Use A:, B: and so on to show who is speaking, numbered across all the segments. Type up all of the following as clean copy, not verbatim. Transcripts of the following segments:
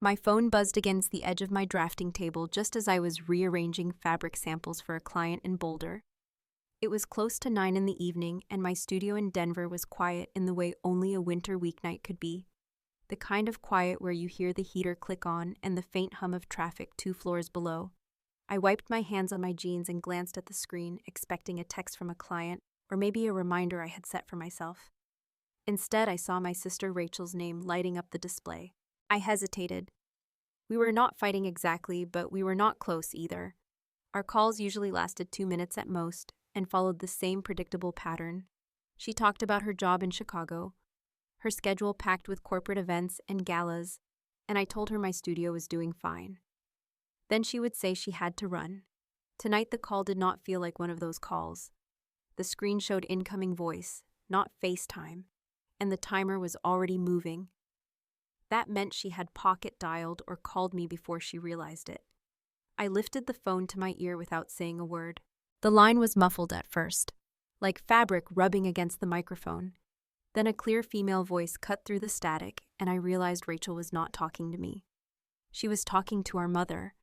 A: My phone buzzed against the edge of my drafting table just as I was rearranging fabric samples for a client in Boulder. It was close to 9 in the evening, and my studio in Denver was quiet in the way only a winter weeknight could be. The kind of quiet where you hear the heater click on and the faint hum of traffic 2 floors below. I wiped my hands on my jeans and glanced at the screen, expecting a text from a client or maybe a reminder I had set for myself. Instead, I saw my sister Rachel's name lighting up the display. I hesitated. We were not fighting exactly, but we were not close either. Our calls usually lasted 2 minutes at most and followed the same predictable pattern. She talked about her job in Chicago, her schedule packed with corporate events and galas, and I told her my studio was doing fine. Then she would say she had to run. Tonight the call did not feel like one of those calls. The screen showed incoming voice, not FaceTime, and the timer was already moving. That meant she had pocket dialed or called me before she realized it. I lifted the phone to my ear without saying a word. The line was muffled at first, like fabric rubbing against the microphone. Then a clear female voice cut through the static, and I realized Rachel was not talking to me. She was talking to our mother.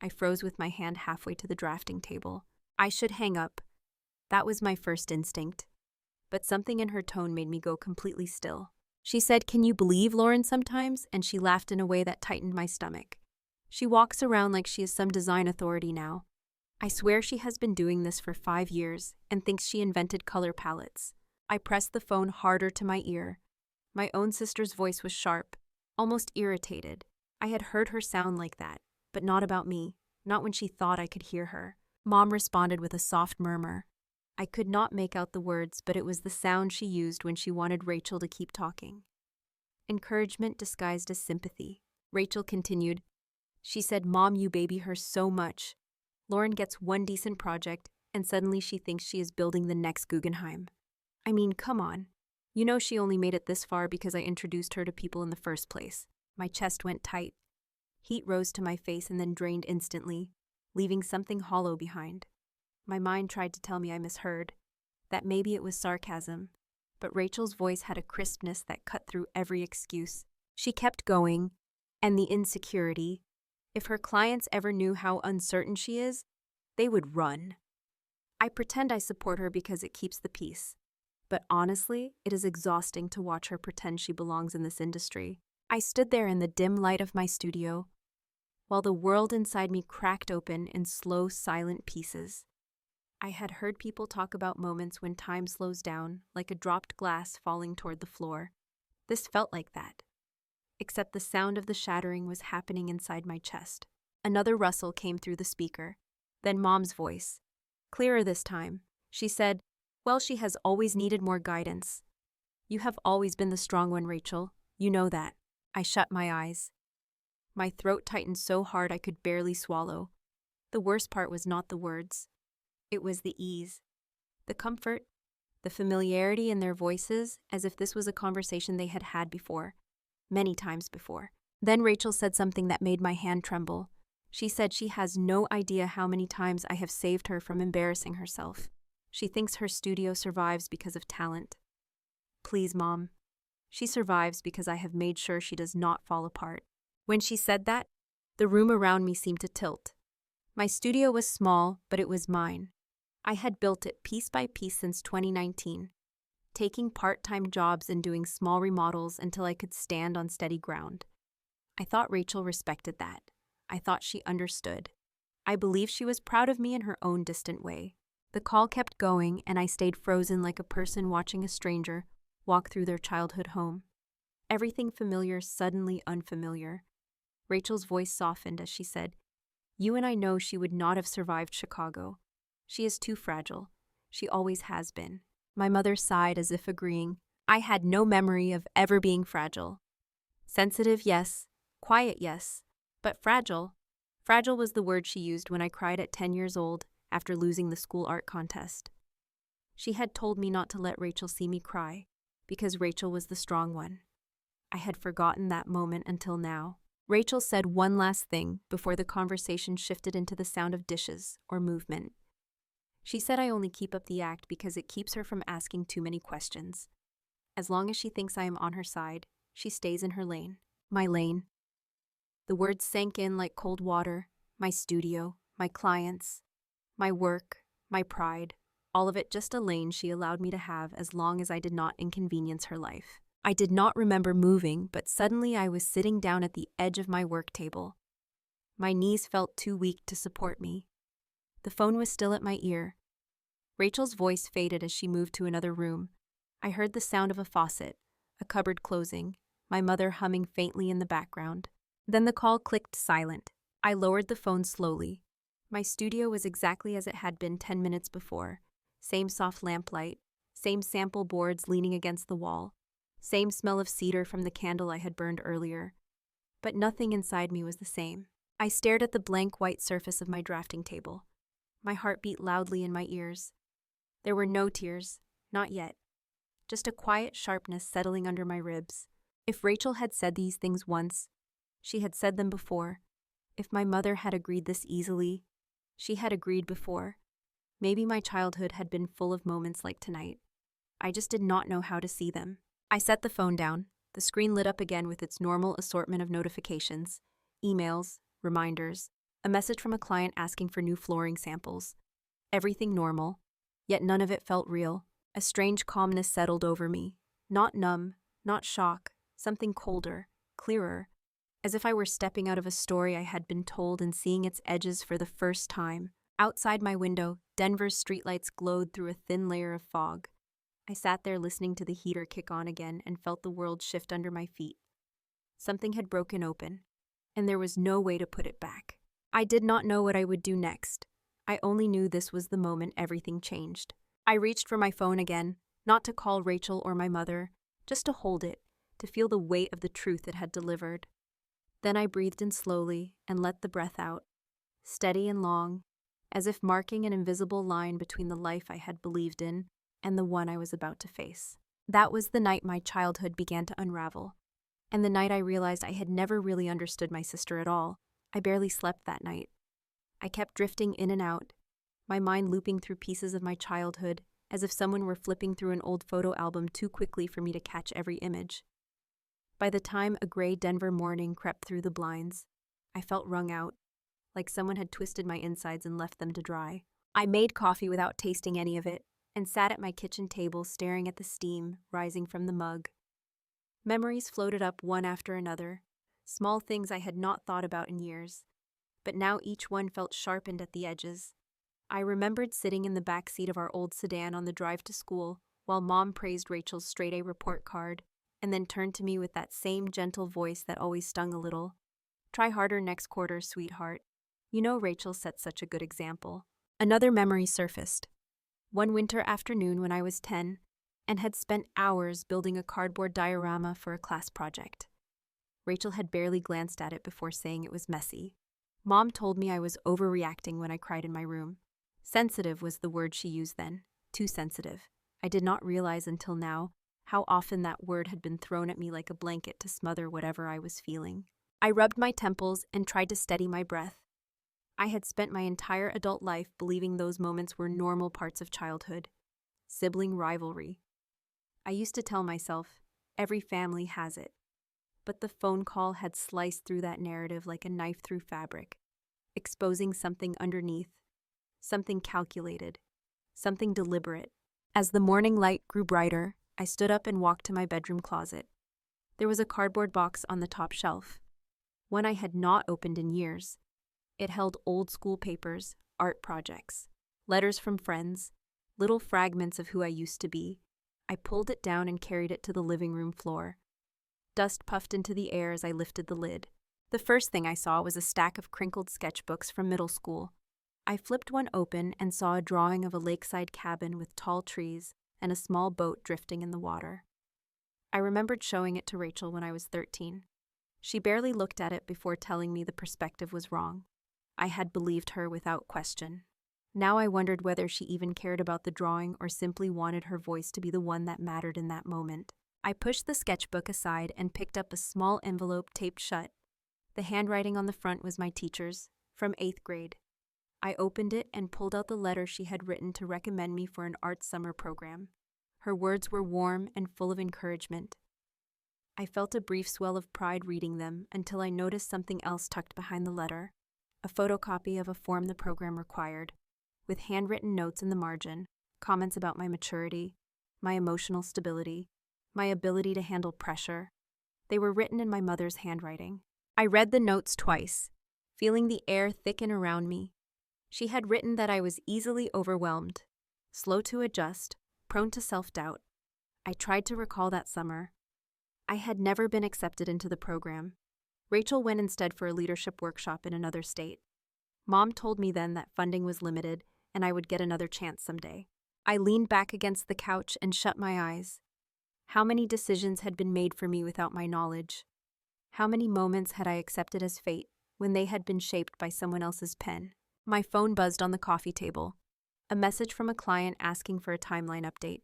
A: I froze with my hand halfway to the drafting table. I should hang up. That was my first instinct. But something in her tone made me go completely still. She said, "Can you believe Lauren sometimes?" And she laughed in a way that tightened my stomach. She walks around like she is some design authority now. I swear she has been doing this for 5 years and thinks she invented color palettes. I pressed the phone harder to my ear. My own sister's voice was sharp, almost irritated. I had heard her sound like that, but not about me, not when she thought I could hear her. Mom responded with a soft murmur. I could not make out the words, but it was the sound she used when she wanted Rachel to keep talking. Encouragement disguised as sympathy. Rachel continued. She said, "Mom, you baby her so much. Lauren gets one decent project, and suddenly she thinks she is building the next Guggenheim. I mean, come on. You know she only made it this far because I introduced her to people in the first place." My chest went tight. Heat rose to my face and then drained instantly, leaving something hollow behind. My mind tried to tell me I misheard, that maybe it was sarcasm, but Rachel's voice had a crispness that cut through every excuse. She kept going, and the insecurity. If her clients ever knew how uncertain she is, they would run. I pretend I support her because it keeps the peace. But honestly, it is exhausting to watch her pretend she belongs in this industry. I stood there in the dim light of my studio, while the world inside me cracked open in slow, silent pieces. I had heard people talk about moments when time slows down, like a dropped glass falling toward the floor. This felt like that. Except the sound of the shattering was happening inside my chest. Another rustle came through the speaker. Then Mom's voice. Clearer this time. She said, "Well, she has always needed more guidance. You have always been the strong one, Rachel. You know that." I shut my eyes. My throat tightened so hard I could barely swallow. The worst part was not the words. It was the ease, the comfort, the familiarity in their voices, as if this was a conversation they had had before, many times before. Then Rachel said something that made my hand tremble. She said she has no idea how many times I have saved her from embarrassing herself. She thinks her studio survives because of talent. Please, Mom. She survives because I have made sure she does not fall apart. When she said that, the room around me seemed to tilt. My studio was small, but it was mine. I had built it piece by piece since 2019, taking part-time jobs and doing small remodels until I could stand on steady ground. I thought Rachel respected that. I thought she understood. I believed she was proud of me in her own distant way. The call kept going, and I stayed frozen like a person watching a stranger walk through their childhood home. Everything familiar suddenly unfamiliar. Rachel's voice softened as she said, "You and I know she would not have survived Chicago. She is too fragile. She always has been." My mother sighed as if agreeing. I had no memory of ever being fragile. Sensitive, yes. Quiet, yes. But fragile. Fragile was the word she used when I cried at 10 years old after losing the school art contest. She had told me not to let Rachel see me cry, because Rachel was the strong one. I had forgotten that moment until now. Rachel said one last thing before the conversation shifted into the sound of dishes or movement. She said I only keep up the act because it keeps her from asking too many questions. As long as she thinks I am on her side, she stays in her lane. My lane. The words sank in like cold water. My studio, my clients, my work, my pride, all of it just a lane she allowed me to have as long as I did not inconvenience her life. I did not remember moving, but suddenly I was sitting down at the edge of my work table. My knees felt too weak to support me. The phone was still at my ear. Rachel's voice faded as she moved to another room. I heard the sound of a faucet, a cupboard closing, my mother humming faintly in the background. Then the call clicked silent. I lowered the phone slowly. My studio was exactly as it had been 10 minutes before. Same soft lamplight, same sample boards leaning against the wall, same smell of cedar from the candle I had burned earlier. But nothing inside me was the same. I stared at the blank white surface of my drafting table. My heart beat loudly in my ears. There were no tears, not yet. Just a quiet sharpness settling under my ribs. If Rachel had said these things once, she had said them before. If my mother had agreed this easily, she had agreed before. Maybe my childhood had been full of moments like tonight. I just did not know how to see them. I set the phone down. The screen lit up again with its normal assortment of notifications, emails, reminders, a message from a client asking for new flooring samples. Everything normal, yet none of it felt real. A strange calmness settled over me. Not numb, not shock, something colder, clearer, as if I were stepping out of a story I had been told and seeing its edges for the first time. Outside my window, Denver's streetlights glowed through a thin layer of fog. I sat there listening to the heater kick on again and felt the world shift under my feet. Something had broken open, and there was no way to put it back. I did not know what I would do next. I only knew this was the moment everything changed. I reached for my phone again, not to call Rachel or my mother, just to hold it, to feel the weight of the truth it had delivered. Then I breathed in slowly and let the breath out, steady and long, as if marking an invisible line between the life I had believed in and the one I was about to face. That was the night my childhood began to unravel, and the night I realized I had never really understood my sister at all. I barely slept that night. I kept drifting in and out, my mind looping through pieces of my childhood, as if someone were flipping through an old photo album too quickly for me to catch every image. By the time a gray Denver morning crept through the blinds, I felt wrung out, like someone had twisted my insides and left them to dry. I made coffee without tasting any of it, and sat at my kitchen table staring at the steam rising from the mug. Memories floated up one after another, small things I had not thought about in years, but now each one felt sharpened at the edges. I remembered sitting in the back seat of our old sedan on the drive to school while Mom praised Rachel's straight-A report card, and then turned to me with that same gentle voice that always stung a little. "Try harder next quarter, sweetheart. You know Rachel set such a good example." Another memory surfaced. One winter afternoon when I was 10 and had spent hours building a cardboard diorama for a class project. Rachel had barely glanced at it before saying it was messy. Mom told me I was overreacting when I cried in my room. Sensitive was the word she used then. Too sensitive. I did not realize until now how often that word had been thrown at me like a blanket to smother whatever I was feeling. I rubbed my temples and tried to steady my breath. I had spent my entire adult life believing those moments were normal parts of childhood. Sibling rivalry. I used to tell myself, every family has it. But the phone call had sliced through that narrative like a knife through fabric, exposing something underneath, something calculated, something deliberate. As the morning light grew brighter, I stood up and walked to my bedroom closet. There was a cardboard box on the top shelf, one I had not opened in years. It held old school papers, art projects, letters from friends, little fragments of who I used to be. I pulled it down and carried it to the living room floor. Dust puffed into the air as I lifted the lid. The first thing I saw was a stack of crinkled sketchbooks from middle school. I flipped one open and saw a drawing of a lakeside cabin with tall trees and a small boat drifting in the water. I remembered showing it to Rachel when I was 13. She barely looked at it before telling me the perspective was wrong. I had believed her without question. Now I wondered whether she even cared about the drawing or simply wanted her voice to be the one that mattered in that moment. I pushed the sketchbook aside and picked up a small envelope taped shut. The handwriting on the front was my teacher's, from 8th grade. I opened it and pulled out the letter she had written to recommend me for an art summer program. Her words were warm and full of encouragement. I felt a brief swell of pride reading them until I noticed something else tucked behind the letter, a photocopy of a form the program required, with handwritten notes in the margin, comments about my maturity, my emotional stability, my ability to handle pressure. They were written in my mother's handwriting. I read the notes twice, feeling the air thicken around me. She had written that I was easily overwhelmed, slow to adjust, prone to self-doubt. I tried to recall that summer. I had never been accepted into the program. Rachel went instead for a leadership workshop in another state. Mom told me then that funding was limited and I would get another chance someday. I leaned back against the couch and shut my eyes. How many decisions had been made for me without my knowledge? How many moments had I accepted as fate when they had been shaped by someone else's pen? My phone buzzed on the coffee table. A message from a client asking for a timeline update.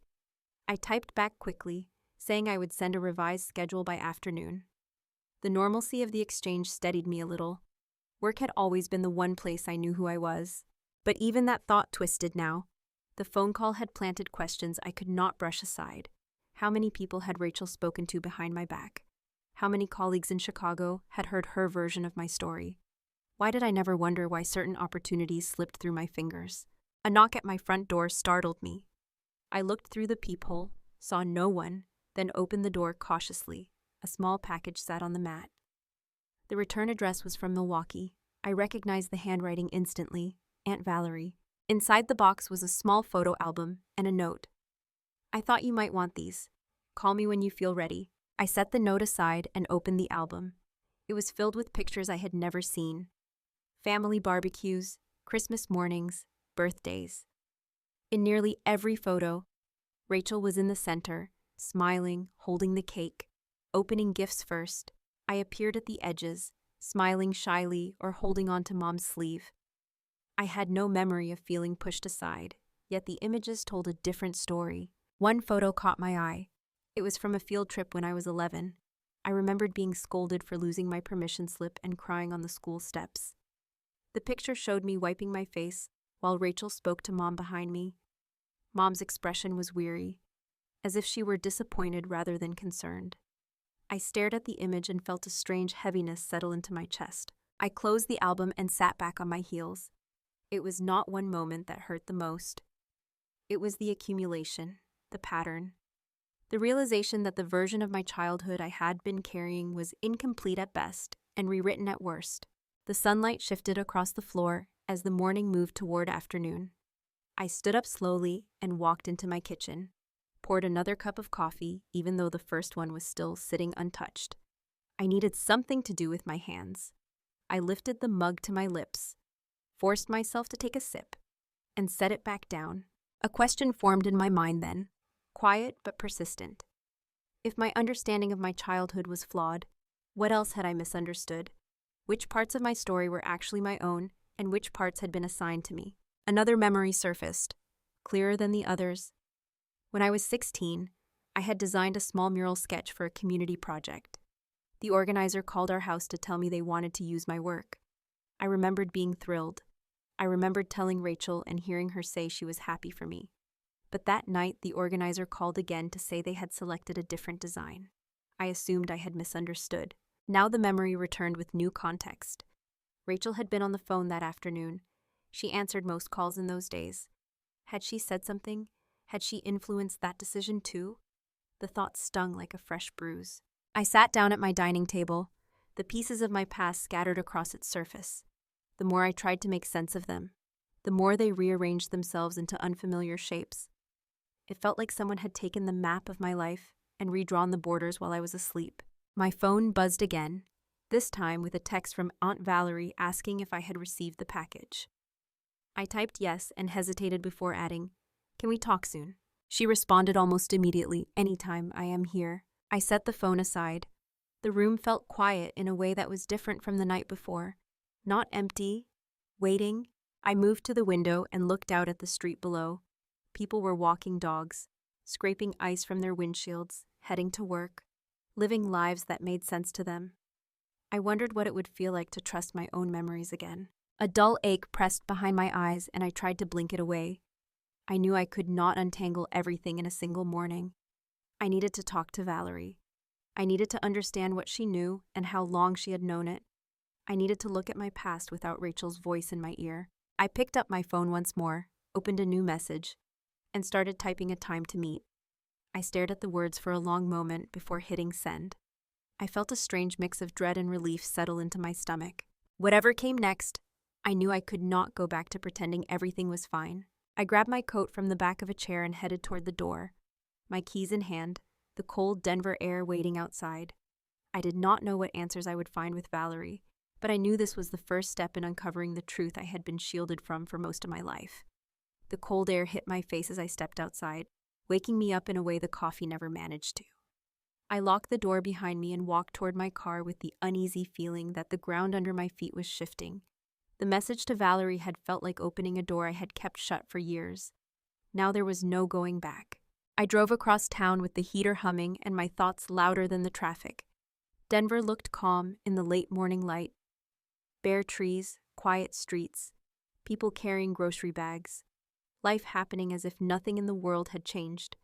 A: I typed back quickly, saying I would send a revised schedule by afternoon. The normalcy of the exchange steadied me a little. Work had always been the one place I knew who I was. But even that thought twisted now. The phone call had planted questions I could not brush aside. How many people had Rachel spoken to behind my back? How many colleagues in Chicago had heard her version of my story? Why did I never wonder why certain opportunities slipped through my fingers? A knock at my front door startled me. I looked through the peephole, saw no one, then opened the door cautiously. A small package sat on the mat. The return address was from Milwaukee. I recognized the handwriting instantly. Aunt Valerie. Inside the box was a small photo album and a note. I thought you might want these. Call me when you feel ready. I set the note aside and opened the album. It was filled with pictures I had never seen. Family barbecues, Christmas mornings, birthdays. In nearly every photo, Rachel was in the center, smiling, holding the cake, opening gifts first. I appeared at the edges, smiling shyly or holding onto Mom's sleeve. I had no memory of feeling pushed aside, yet the images told a different story. One photo caught my eye. It was from a field trip when I was 11. I remembered being scolded for losing my permission slip and crying on the school steps. The picture showed me wiping my face while Rachel spoke to Mom behind me. Mom's expression was weary, as if she were disappointed rather than concerned. I stared at the image and felt a strange heaviness settle into my chest. I closed the album and sat back on my heels. It was not one moment that hurt the most. It was the accumulation, the pattern. The realization that the version of my childhood I had been carrying was incomplete at best and rewritten at worst. The sunlight shifted across the floor as the morning moved toward afternoon. I stood up slowly and walked into my kitchen, poured another cup of coffee even though the first one was still sitting untouched. I needed something to do with my hands. I lifted the mug to my lips, forced myself to take a sip, and set it back down. A question formed in my mind then, quiet but persistent. If my understanding of my childhood was flawed, what else had I misunderstood? Which parts of my story were actually my own, and which parts had been assigned to me? Another memory surfaced, clearer than the others. When I was 16, I had designed a small mural sketch for a community project. The organizer called our house to tell me they wanted to use my work. I remembered being thrilled. I remembered telling Rachel and hearing her say she was happy for me. But that night, the organizer called again to say they had selected a different design. I assumed I had misunderstood. Now the memory returned with new context. Rachel had been on the phone that afternoon. She answered most calls in those days. Had she said something? Had she influenced that decision too? The thought stung like a fresh bruise. I sat down at my dining table, the pieces of my past scattered across its surface. The more I tried to make sense of them, the more they rearranged themselves into unfamiliar shapes. It felt like someone had taken the map of my life and redrawn the borders while I was asleep. My phone buzzed again, this time with a text from Aunt Valerie asking if I had received the package. I typed yes and hesitated before adding, "Can we talk soon?" She responded almost immediately, "Anytime, I am here." I set the phone aside. The room felt quiet in a way that was different from the night before. Not empty, waiting. I moved to the window and looked out at the street below. People were walking dogs, scraping ice from their windshields, heading to work, living lives that made sense to them. I wondered what it would feel like to trust my own memories again. A dull ache pressed behind my eyes and I tried to blink it away. I knew I could not untangle everything in a single morning. I needed to talk to Valerie. I needed to understand what she knew and how long she had known it. I needed to look at my past without Rachel's voice in my ear. I picked up my phone once more, opened a new message, and started typing a time to meet. I stared at the words for a long moment before hitting send. I felt a strange mix of dread and relief settle into my stomach. Whatever came next, I knew I could not go back to pretending everything was fine. I grabbed my coat from the back of a chair and headed toward the door, my keys in hand, the cold Denver air waiting outside. I did not know what answers I would find with Valerie, but I knew this was the first step in uncovering the truth I had been shielded from for most of my life. The cold air hit my face as I stepped outside, waking me up in a way the coffee never managed to. I locked the door behind me and walked toward my car with the uneasy feeling that the ground under my feet was shifting. The message to Valerie had felt like opening a door I had kept shut for years. Now there was no going back. I drove across town with the heater humming and my thoughts louder than the traffic. Denver looked calm in the late morning light. Bare trees, quiet streets, people carrying grocery bags. Life happening as if nothing in the world had changed.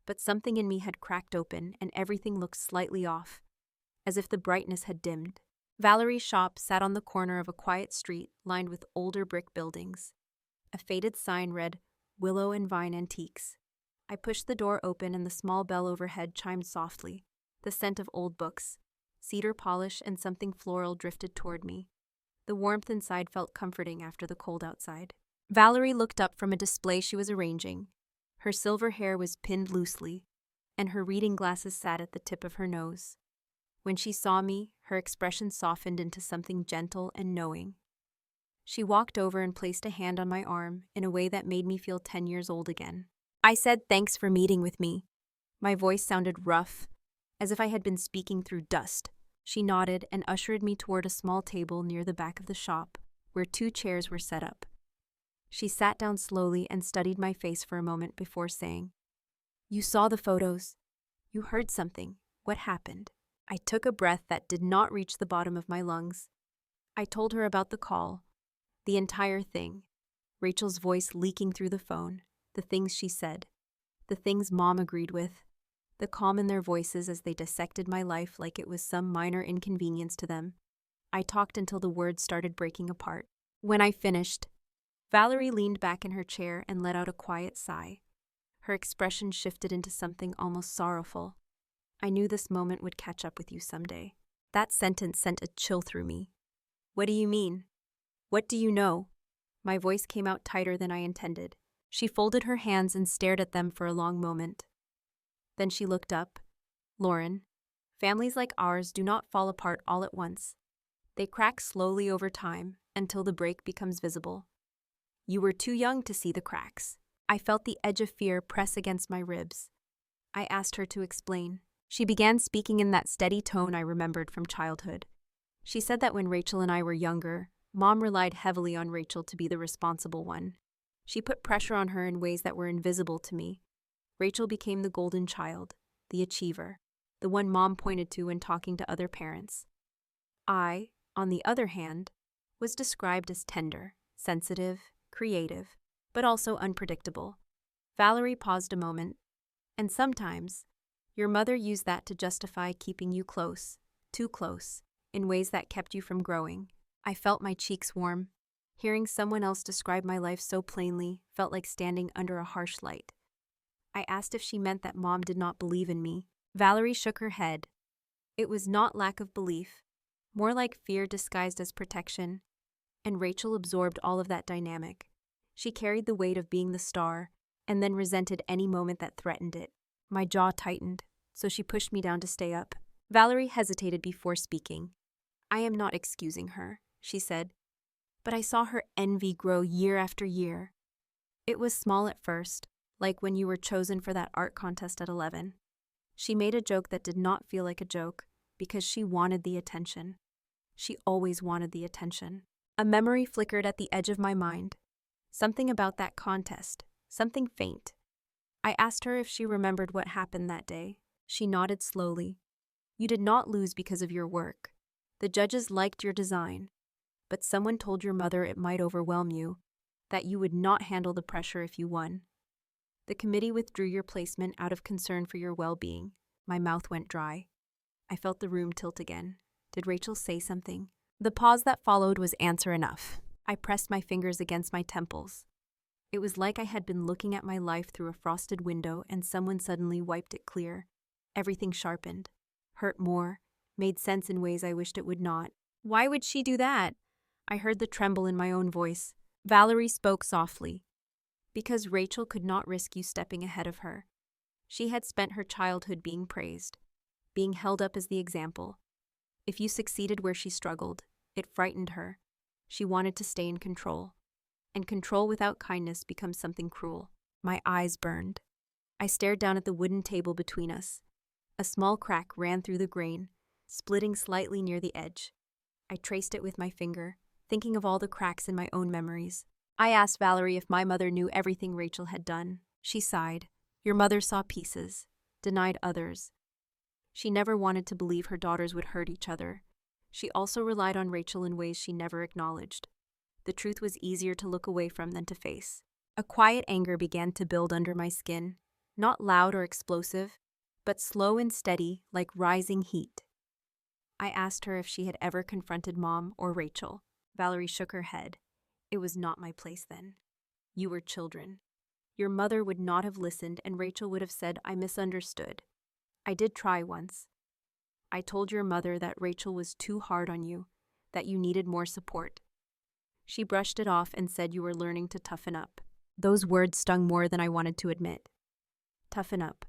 A: But something in me had cracked open and everything looked slightly off, as if the brightness had dimmed. Valerie's shop sat on the corner of a quiet street lined with older brick buildings. A faded sign read, "Willow and Vine Antiques." I pushed the door open and the small bell overhead chimed softly. The scent of old books, cedar polish, and something floral drifted toward me. The warmth inside felt comforting after the cold outside. Valerie looked up from a display she was arranging. Her silver hair was pinned loosely, and her reading glasses sat at the tip of her nose. When she saw me, her expression softened into something gentle and knowing. She walked over and placed a hand on my arm in a way that made me feel 10 years old again. I said thanks for meeting with me. My voice sounded rough, as if I had been speaking through dust. She nodded and ushered me toward a small table near the back of the shop, where 2 chairs were set up. She sat down slowly and studied my face for a moment before saying, "You saw the photos. You heard something. What happened?" I took a breath that did not reach the bottom of my lungs. I told her about the call, the entire thing, Rachel's voice leaking through the phone, the things she said, the things Mom agreed with, the calm in their voices as they dissected my life like it was some minor inconvenience to them. I talked until the words started breaking apart. When I finished, Valerie leaned back in her chair and let out a quiet sigh. Her expression shifted into something almost sorrowful. I knew this moment would catch up with you someday. That sentence sent a chill through me. What do you mean? What do you know? My voice came out tighter than I intended. She folded her hands and stared at them for a long moment. Then she looked up. Lauren, families like ours do not fall apart all at once. They crack slowly over time until the break becomes visible. You were too young to see the cracks. I felt the edge of fear press against my ribs. I asked her to explain. She began speaking in that steady tone I remembered from childhood. She said that when Rachel and I were younger, Mom relied heavily on Rachel to be the responsible one. She put pressure on her in ways that were invisible to me. Rachel became the golden child, the achiever, the one Mom pointed to when talking to other parents. I, on the other hand, was described as tender, sensitive, creative, but also unpredictable. Valerie paused a moment. And sometimes, your mother used that to justify keeping you close, too close, in ways that kept you from growing. I felt my cheeks warm. Hearing someone else describe my life so plainly felt like standing under a harsh light. I asked if she meant that Mom did not believe in me. Valerie shook her head. It was not lack of belief, more like fear disguised as protection, and Rachel absorbed all of that dynamic. She carried the weight of being the star, and then resented any moment that threatened it. My jaw tightened, so she pushed me down to stay up. Valerie hesitated before speaking. I am not excusing her, she said, but I saw her envy grow year after year. It was small at first, like when you were chosen for that art contest at 11. She made a joke that did not feel like a joke, because she wanted the attention. She always wanted the attention. A memory flickered at the edge of my mind. Something about that contest, something faint. I asked her if she remembered what happened that day. She nodded slowly. You did not lose because of your work. The judges liked your design, but someone told your mother it might overwhelm you, that you would not handle the pressure if you won. The committee withdrew your placement out of concern for your well-being. My mouth went dry. I felt the room tilt again. Did Rachel say something? The pause that followed was answer enough. I pressed my fingers against my temples. It was like I had been looking at my life through a frosted window and someone suddenly wiped it clear. Everything sharpened, hurt more, made sense in ways I wished it would not. Why would she do that? I heard the tremble in my own voice. Valerie spoke softly. Because Rachel could not risk you stepping ahead of her. She had spent her childhood being praised, being held up as the example. If you succeeded where she struggled, it frightened her. She wanted to stay in control. And control without kindness becomes something cruel. My eyes burned. I stared down at the wooden table between us. A small crack ran through the grain, splitting slightly near the edge. I traced it with my finger, thinking of all the cracks in my own memories. I asked Valerie if my mother knew everything Rachel had done. She sighed. Your mother saw pieces, denied others. She never wanted to believe her daughters would hurt each other. She also relied on Rachel in ways she never acknowledged. The truth was easier to look away from than to face. A quiet anger began to build under my skin, not loud or explosive, but slow and steady like rising heat. I asked her if she had ever confronted Mom or Rachel. Valerie shook her head. It was not my place then. You were children. Your mother would not have listened and Rachel would have said I misunderstood. I did try once. I told your mother that Rachel was too hard on you, that you needed more support. She brushed it off and said you were learning to toughen up. Those words stung more than I wanted to admit. Toughen up.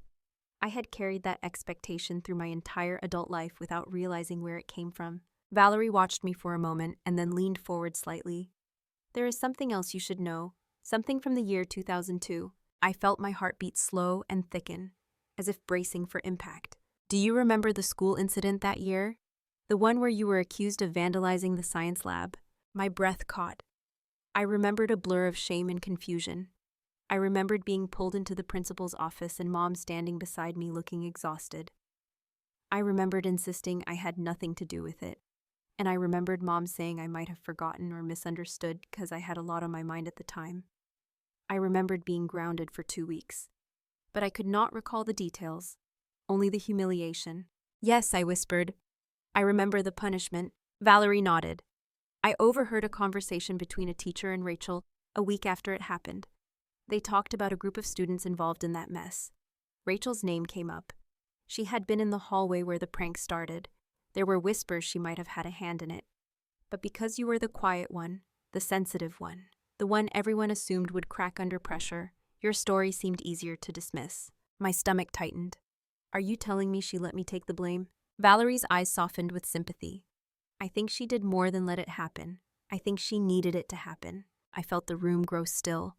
A: I had carried that expectation through my entire adult life without realizing where it came from. Valerie watched me for a moment and then leaned forward slightly. There is something else you should know, something from the year 2002. I felt my heartbeat slow and thicken, as if bracing for impact. Do you remember the school incident that year? The one where you were accused of vandalizing the science lab? My breath caught. I remembered a blur of shame and confusion. I remembered being pulled into the principal's office and Mom standing beside me looking exhausted. I remembered insisting I had nothing to do with it. And I remembered Mom saying I might have forgotten or misunderstood because I had a lot on my mind at the time. I remembered being grounded for 2 weeks. But I could not recall the details, only the humiliation. Yes, I whispered. I remember the punishment. Valerie nodded. I overheard a conversation between a teacher and Rachel a week after it happened. They talked about a group of students involved in that mess. Rachel's name came up. She had been in the hallway where the prank started. There were whispers she might have had a hand in it. But because you were the quiet one, the sensitive one, the one everyone assumed would crack under pressure, your story seemed easier to dismiss. My stomach tightened. Are you telling me she let me take the blame? Valerie's eyes softened with sympathy. I think she did more than let it happen. I think she needed it to happen. I felt the room grow still.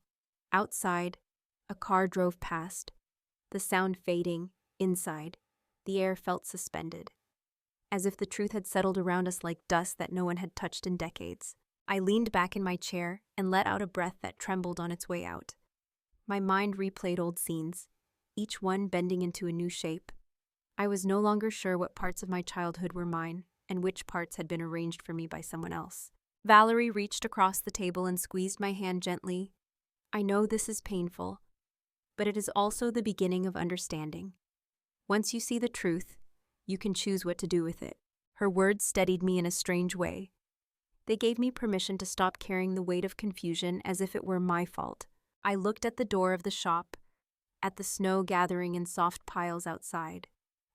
A: Outside, a car drove past. The sound fading. Inside, the air felt suspended, as if the truth had settled around us like dust that no one had touched in decades. I leaned back in my chair and let out a breath that trembled on its way out. My mind replayed old scenes, each one bending into a new shape. I was no longer sure what parts of my childhood were mine and which parts had been arranged for me by someone else. Valerie reached across the table and squeezed my hand gently. I know this is painful, but it is also the beginning of understanding. Once you see the truth, you can choose what to do with it. Her words steadied me in a strange way. They gave me permission to stop carrying the weight of confusion as if it were my fault. I looked at the door of the shop, at the snow gathering in soft piles outside,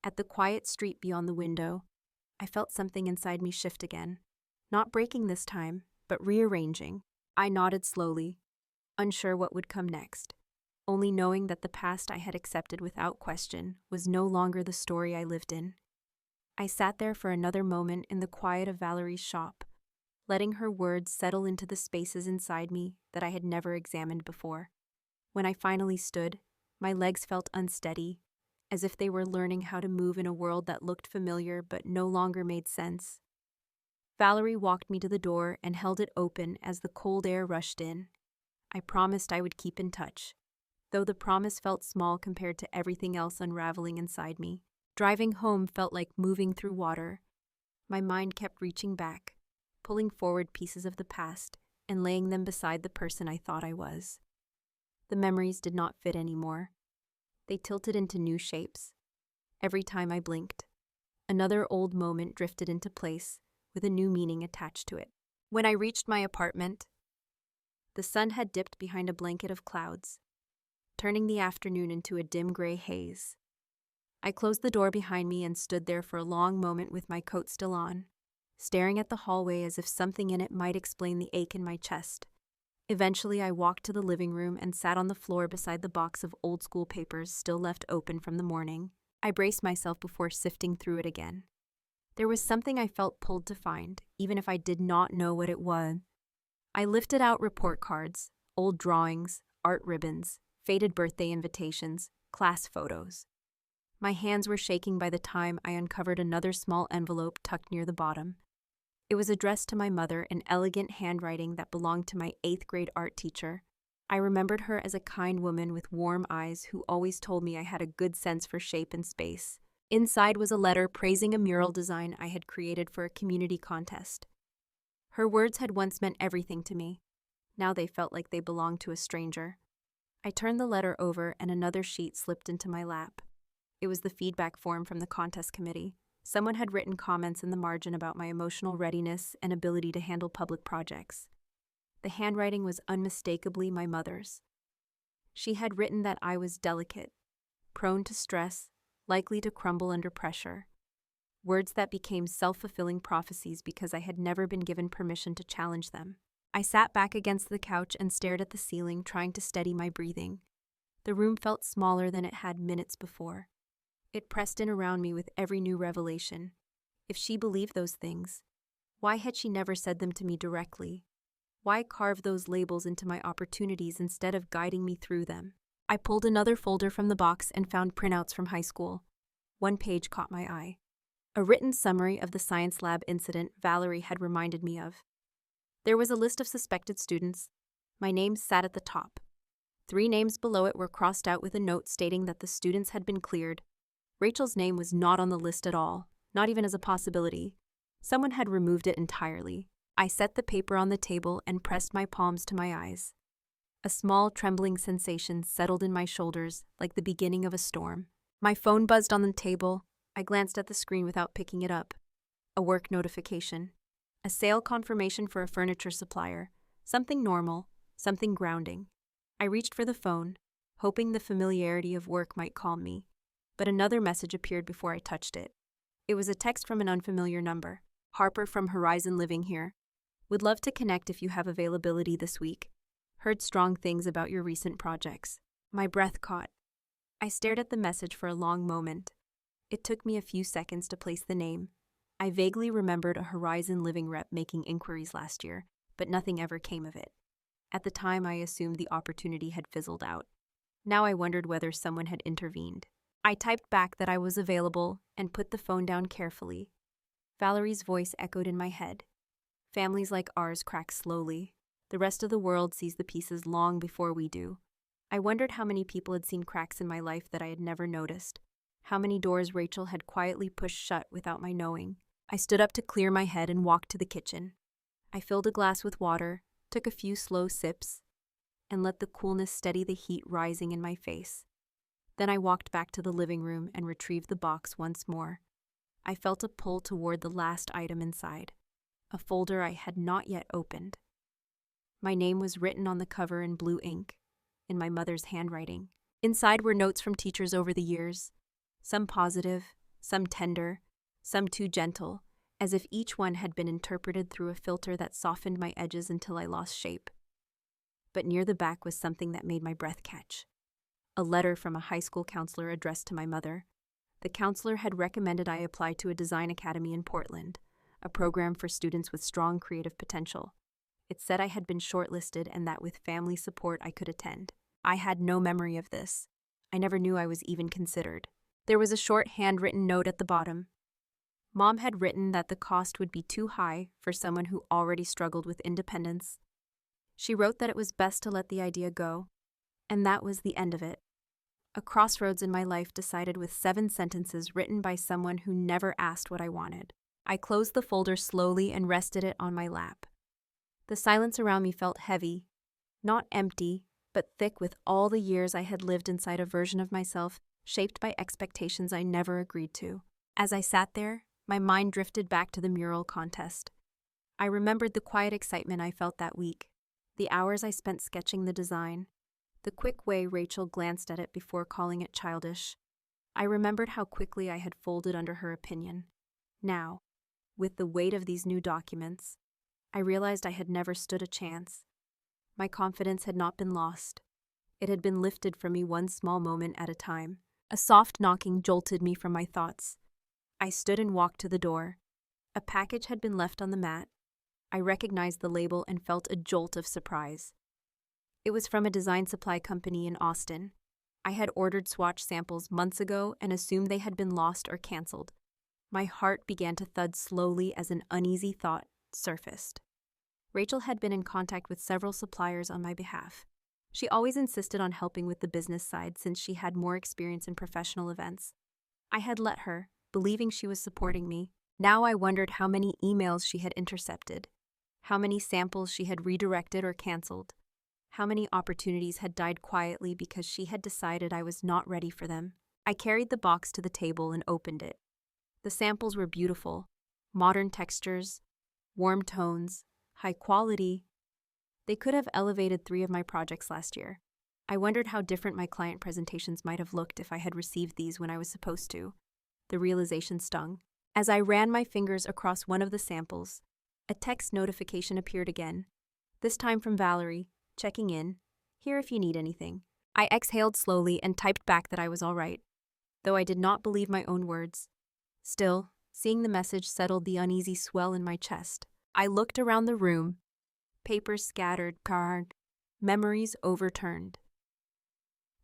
A: at the quiet street beyond the window. I felt something inside me shift again. Not breaking this time, but rearranging. I nodded slowly, unsure what would come next, only knowing that the past I had accepted without question was no longer the story I lived in. I sat there for another moment in the quiet of Valerie's shop, letting her words settle into the spaces inside me that I had never examined before. When I finally stood, my legs felt unsteady, as if they were learning how to move in a world that looked familiar but no longer made sense. Valerie walked me to the door and held it open as the cold air rushed in. I promised I would keep in touch, though the promise felt small compared to everything else unraveling inside me. Driving home felt like moving through water. My mind kept reaching back, pulling forward pieces of the past and laying them beside the person I thought I was. The memories did not fit anymore. They tilted into new shapes every time I blinked. Another old moment drifted into place, with a new meaning attached to it. When I reached my apartment, the sun had dipped behind a blanket of clouds, turning the afternoon into a dim gray haze. I closed the door behind me and stood there for a long moment with my coat still on, staring at the hallway as if something in it might explain the ache in my chest. Eventually, I walked to the living room and sat on the floor beside the box of old-school papers still left open from the morning. I braced myself before sifting through it again. There was something I felt pulled to find, even if I did not know what it was. I lifted out report cards, old drawings, art ribbons, faded birthday invitations, class photos. My hands were shaking by the time I uncovered another small envelope tucked near the bottom. It was addressed to my mother in elegant handwriting that belonged to my 8th grade art teacher. I remembered her as a kind woman with warm eyes who always told me I had a good sense for shape and space. Inside was a letter praising a mural design I had created for a community contest. Her words had once meant everything to me. Now they felt like they belonged to a stranger. I turned the letter over and another sheet slipped into my lap. It was the feedback form from the contest committee. Someone had written comments in the margin about my emotional readiness and ability to handle public projects. The handwriting was unmistakably my mother's. She had written that I was delicate, prone to stress, likely to crumble under pressure. Words that became self-fulfilling prophecies because I had never been given permission to challenge them. I sat back against the couch and stared at the ceiling, trying to steady my breathing. The room felt smaller than it had minutes before. It pressed in around me with every new revelation. If she believed those things, why had she never said them to me directly? Why carve those labels into my opportunities instead of guiding me through them? I pulled another folder from the box and found printouts from high school. One page caught my eye. A written summary of the science lab incident Valerie had reminded me of. There was a list of suspected students. My name sat at the top. 3 names below it were crossed out with a note stating that the students had been cleared. Rachel's name was not on the list at all, not even as a possibility. Someone had removed it entirely. I set the paper on the table and pressed my palms to my eyes. A small, trembling sensation settled in my shoulders, like the beginning of a storm. My phone buzzed on the table. I glanced at the screen without picking it up. A work notification. A sale confirmation for a furniture supplier. Something normal, something grounding. I reached for the phone, hoping the familiarity of work might calm me. But another message appeared before I touched it. It was a text from an unfamiliar number. Harper from Horizon Living here. Would love to connect if you have availability this week. Heard strong things about your recent projects. My breath caught. I stared at the message for a long moment. It took me a few seconds to place the name. I vaguely remembered a Horizon Living rep making inquiries last year, but nothing ever came of it. At the time, I assumed the opportunity had fizzled out. Now I wondered whether someone had intervened. I typed back that I was available and put the phone down carefully. Valerie's voice echoed in my head. Families like ours crack slowly. The rest of the world sees the pieces long before we do. I wondered how many people had seen cracks in my life that I had never noticed. How many doors Rachel had quietly pushed shut without my knowing. I stood up to clear my head and walked to the kitchen. I filled a glass with water, took a few slow sips, and let the coolness steady the heat rising in my face. Then I walked back to the living room and retrieved the box once more. I felt a pull toward the last item inside, a folder I had not yet opened. My name was written on the cover in blue ink, in my mother's handwriting. Inside were notes from teachers over the years, some positive, some tender, some too gentle, as if each one had been interpreted through a filter that softened my edges until I lost shape. But near the back was something that made my breath catch. A letter from a high school counselor addressed to my mother. The counselor had recommended I apply to a design academy in Portland, a program for students with strong creative potential. It said I had been shortlisted and that with family support I could attend. I had no memory of this. I never knew I was even considered. There was a short handwritten note at the bottom. Mom had written that the cost would be too high for someone who already struggled with independence. She wrote that it was best to let the idea go, and that was the end of it. A crossroads in my life decided with 7 sentences written by someone who never asked what I wanted. I closed the folder slowly and rested it on my lap. The silence around me felt heavy, not empty, but thick with all the years I had lived inside a version of myself shaped by expectations I never agreed to. As I sat there, my mind drifted back to the mural contest. I remembered the quiet excitement I felt that week, the hours I spent sketching the design, the quick way Rachel glanced at it before calling it childish. I remembered how quickly I had folded under her opinion. Now, with the weight of these new documents, I realized I had never stood a chance. My confidence had not been lost. It had been lifted from me one small moment at a time. A soft knocking jolted me from my thoughts. I stood and walked to the door. A package had been left on the mat. I recognized the label and felt a jolt of surprise. It was from a design supply company in Austin. I had ordered swatch samples months ago and assumed they had been lost or canceled. My heart began to thud slowly as an uneasy thought surfaced. Rachel had been in contact with several suppliers on my behalf. She always insisted on helping with the business side since she had more experience in professional events. I had let her, believing she was supporting me. Now I wondered how many emails she had intercepted, how many samples she had redirected or canceled, how many opportunities had died quietly because she had decided I was not ready for them. I carried the box to the table and opened it. The samples were beautiful, modern textures, warm tones, high quality. They could have elevated 3 of my projects last year. I wondered how different my client presentations might have looked if I had received these when I was supposed to. The realization stung. As I ran my fingers across one of the samples, a text notification appeared again, this time from Valerie, checking in, here if you need anything. I exhaled slowly and typed back that I was all right, though I did not believe my own words. Still, seeing the message settled the uneasy swell in my chest. I looked around the room, papers scattered, memories overturned.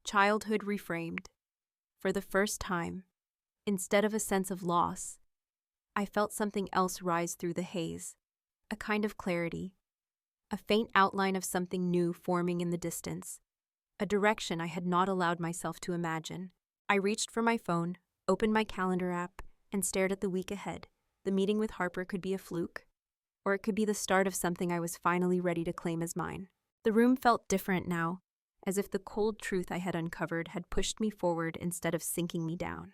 A: Childhood reframed. For the first time, instead of a sense of loss, I felt something else rise through the haze, a kind of clarity, a faint outline of something new forming in the distance, a direction I had not allowed myself to imagine. I reached for my phone, opened my calendar app, and stared at the week ahead. The meeting with Harper could be a fluke, or it could be the start of something I was finally ready to claim as mine. The room felt different now, as if the cold truth I had uncovered had pushed me forward instead of sinking me down.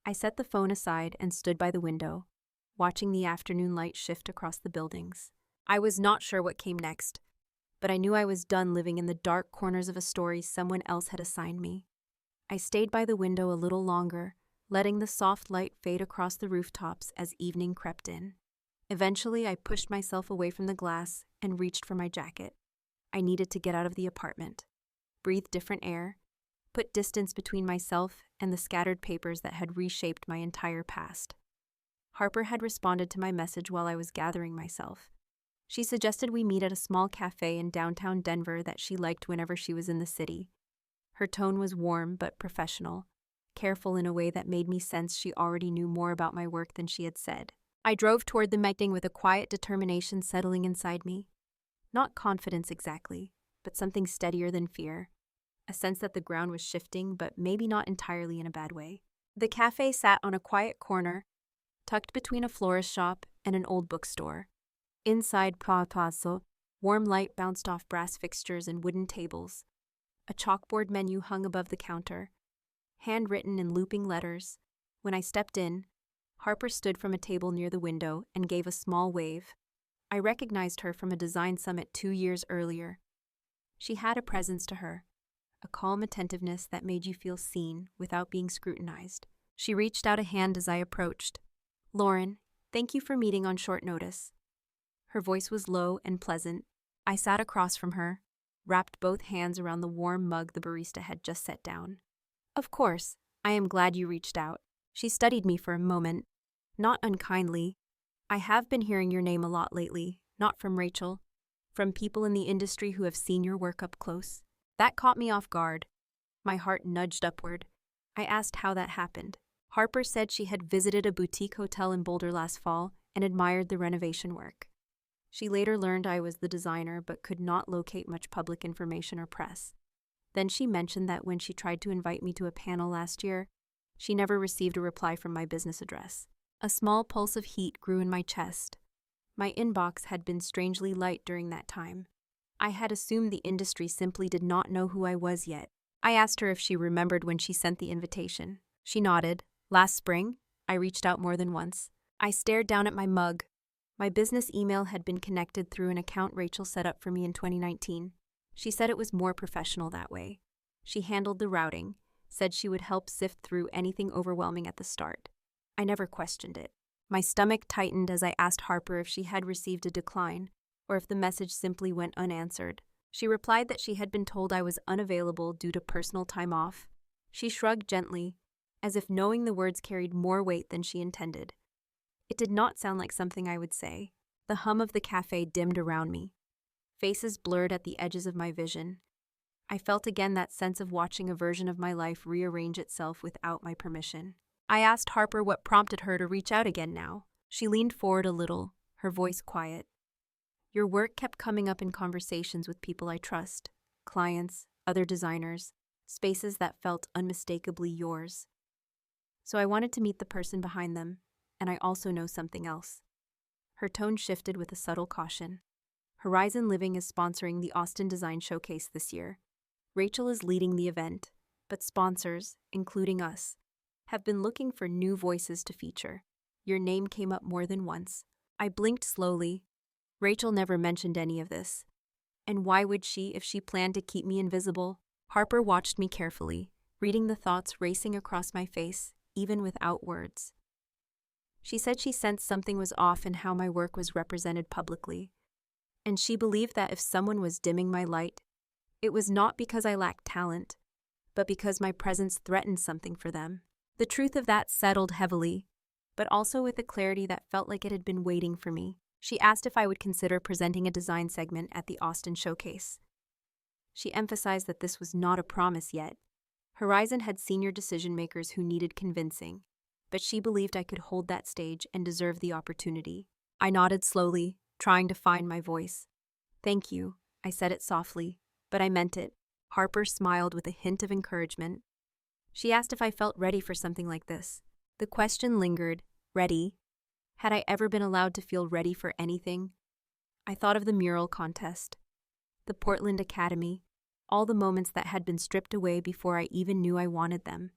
A: I set the phone aside and stood by the window, watching the afternoon light shift across the buildings. I was not sure what came next, but I knew I was done living in the dark corners of a story someone else had assigned me. I stayed by the window a little longer, letting the soft light fade across the rooftops as evening crept in. Eventually, I pushed myself away from the glass and reached for my jacket. I needed to get out of the apartment, breathe different air, put distance between myself and the scattered papers that had reshaped my entire past. Harper had responded to my message while I was gathering myself. She suggested we meet at a small cafe in downtown Denver that she liked whenever she was in the city. Her tone was warm but professional, careful in a way that made me sense she already knew more about my work than she had said. I drove toward the meeting with a quiet determination settling inside me. Not confidence exactly, but something steadier than fear. A sense that the ground was shifting, but maybe not entirely in a bad way. The cafe sat on a quiet corner, tucked between a florist shop and an old bookstore. Inside Palazzo, warm light bounced off brass fixtures and wooden tables. A chalkboard menu hung above the counter, handwritten in looping letters. When I stepped in, Harper stood from a table near the window and gave a small wave. I recognized her from a design summit 2 years earlier. She had a presence to her, a calm attentiveness that made you feel seen without being scrutinized. She reached out a hand as I approached. "Lauren, thank you for meeting on short notice." Her voice was low and pleasant. I sat across from her, wrapped both hands around the warm mug the barista had just set down. "Of course, I am glad you reached out." She studied me for a moment, not unkindly. "I have been hearing your name a lot lately, not from Rachel, from people in the industry who have seen your work up close." That caught me off guard. My heart nudged upward. I asked how that happened. Harper said she had visited a boutique hotel in Boulder last fall and admired the renovation work. She later learned I was the designer but could not locate much public information or press. Then she mentioned that when she tried to invite me to a panel last year, she never received a reply from my business address. A small pulse of heat grew in my chest. My inbox had been strangely light during that time. I had assumed the industry simply did not know who I was yet. I asked her if she remembered when she sent the invitation. She nodded. "Last spring?" I I reached out more than once. I stared down at my mug. My business email had been connected through an account Rachel set up for me in 2019. She said it was more professional that way. She handled the routing, said she would help sift through anything overwhelming at the start. I never questioned it. My stomach tightened as I asked Harper if she had received a decline, or if the message simply went unanswered. She replied that she had been told I was unavailable due to personal time off. She shrugged gently, as if knowing the words carried more weight than she intended. It did not sound like something I would say. The hum of the cafe dimmed around me. Faces blurred at the edges of my vision. I felt again that sense of watching a version of my life rearrange itself without my permission. I asked Harper what prompted her to reach out again now. She leaned forward a little, her voice quiet. Your work kept coming up in conversations with people I trust, clients, other designers, spaces that felt unmistakably yours. So I wanted to meet the person behind them, and I also know something else. Her tone shifted with a subtle caution. Horizon Living is sponsoring the Austin Design Showcase this year. Rachel is leading the event, but sponsors, including us, have been looking for new voices to feature. Your name came up more than once. I blinked slowly. Rachel never mentioned any of this. And why would she if she planned to keep me invisible? Harper watched me carefully, reading the thoughts racing across my face, even without words. She said she sensed something was off in how my work was represented publicly, and she believed that if someone was dimming my light, it was not because I lacked talent, but because my presence threatened something for them. The truth of that settled heavily, but also with a clarity that felt like it had been waiting for me. She asked if I would consider presenting a design segment at the Austin Showcase. She emphasized that this was not a promise yet. Horizon had senior decision-makers who needed convincing, but she believed I could hold that stage and deserve the opportunity. I nodded slowly, trying to find my voice. Thank you, I said it softly, but I meant it. Harper smiled with a hint of encouragement. She asked if I felt ready for something like this. The question lingered. Ready? Had I ever been allowed to feel ready for anything? I thought of the mural contest, the Portland Academy, all the moments that had been stripped away before I even knew I wanted them.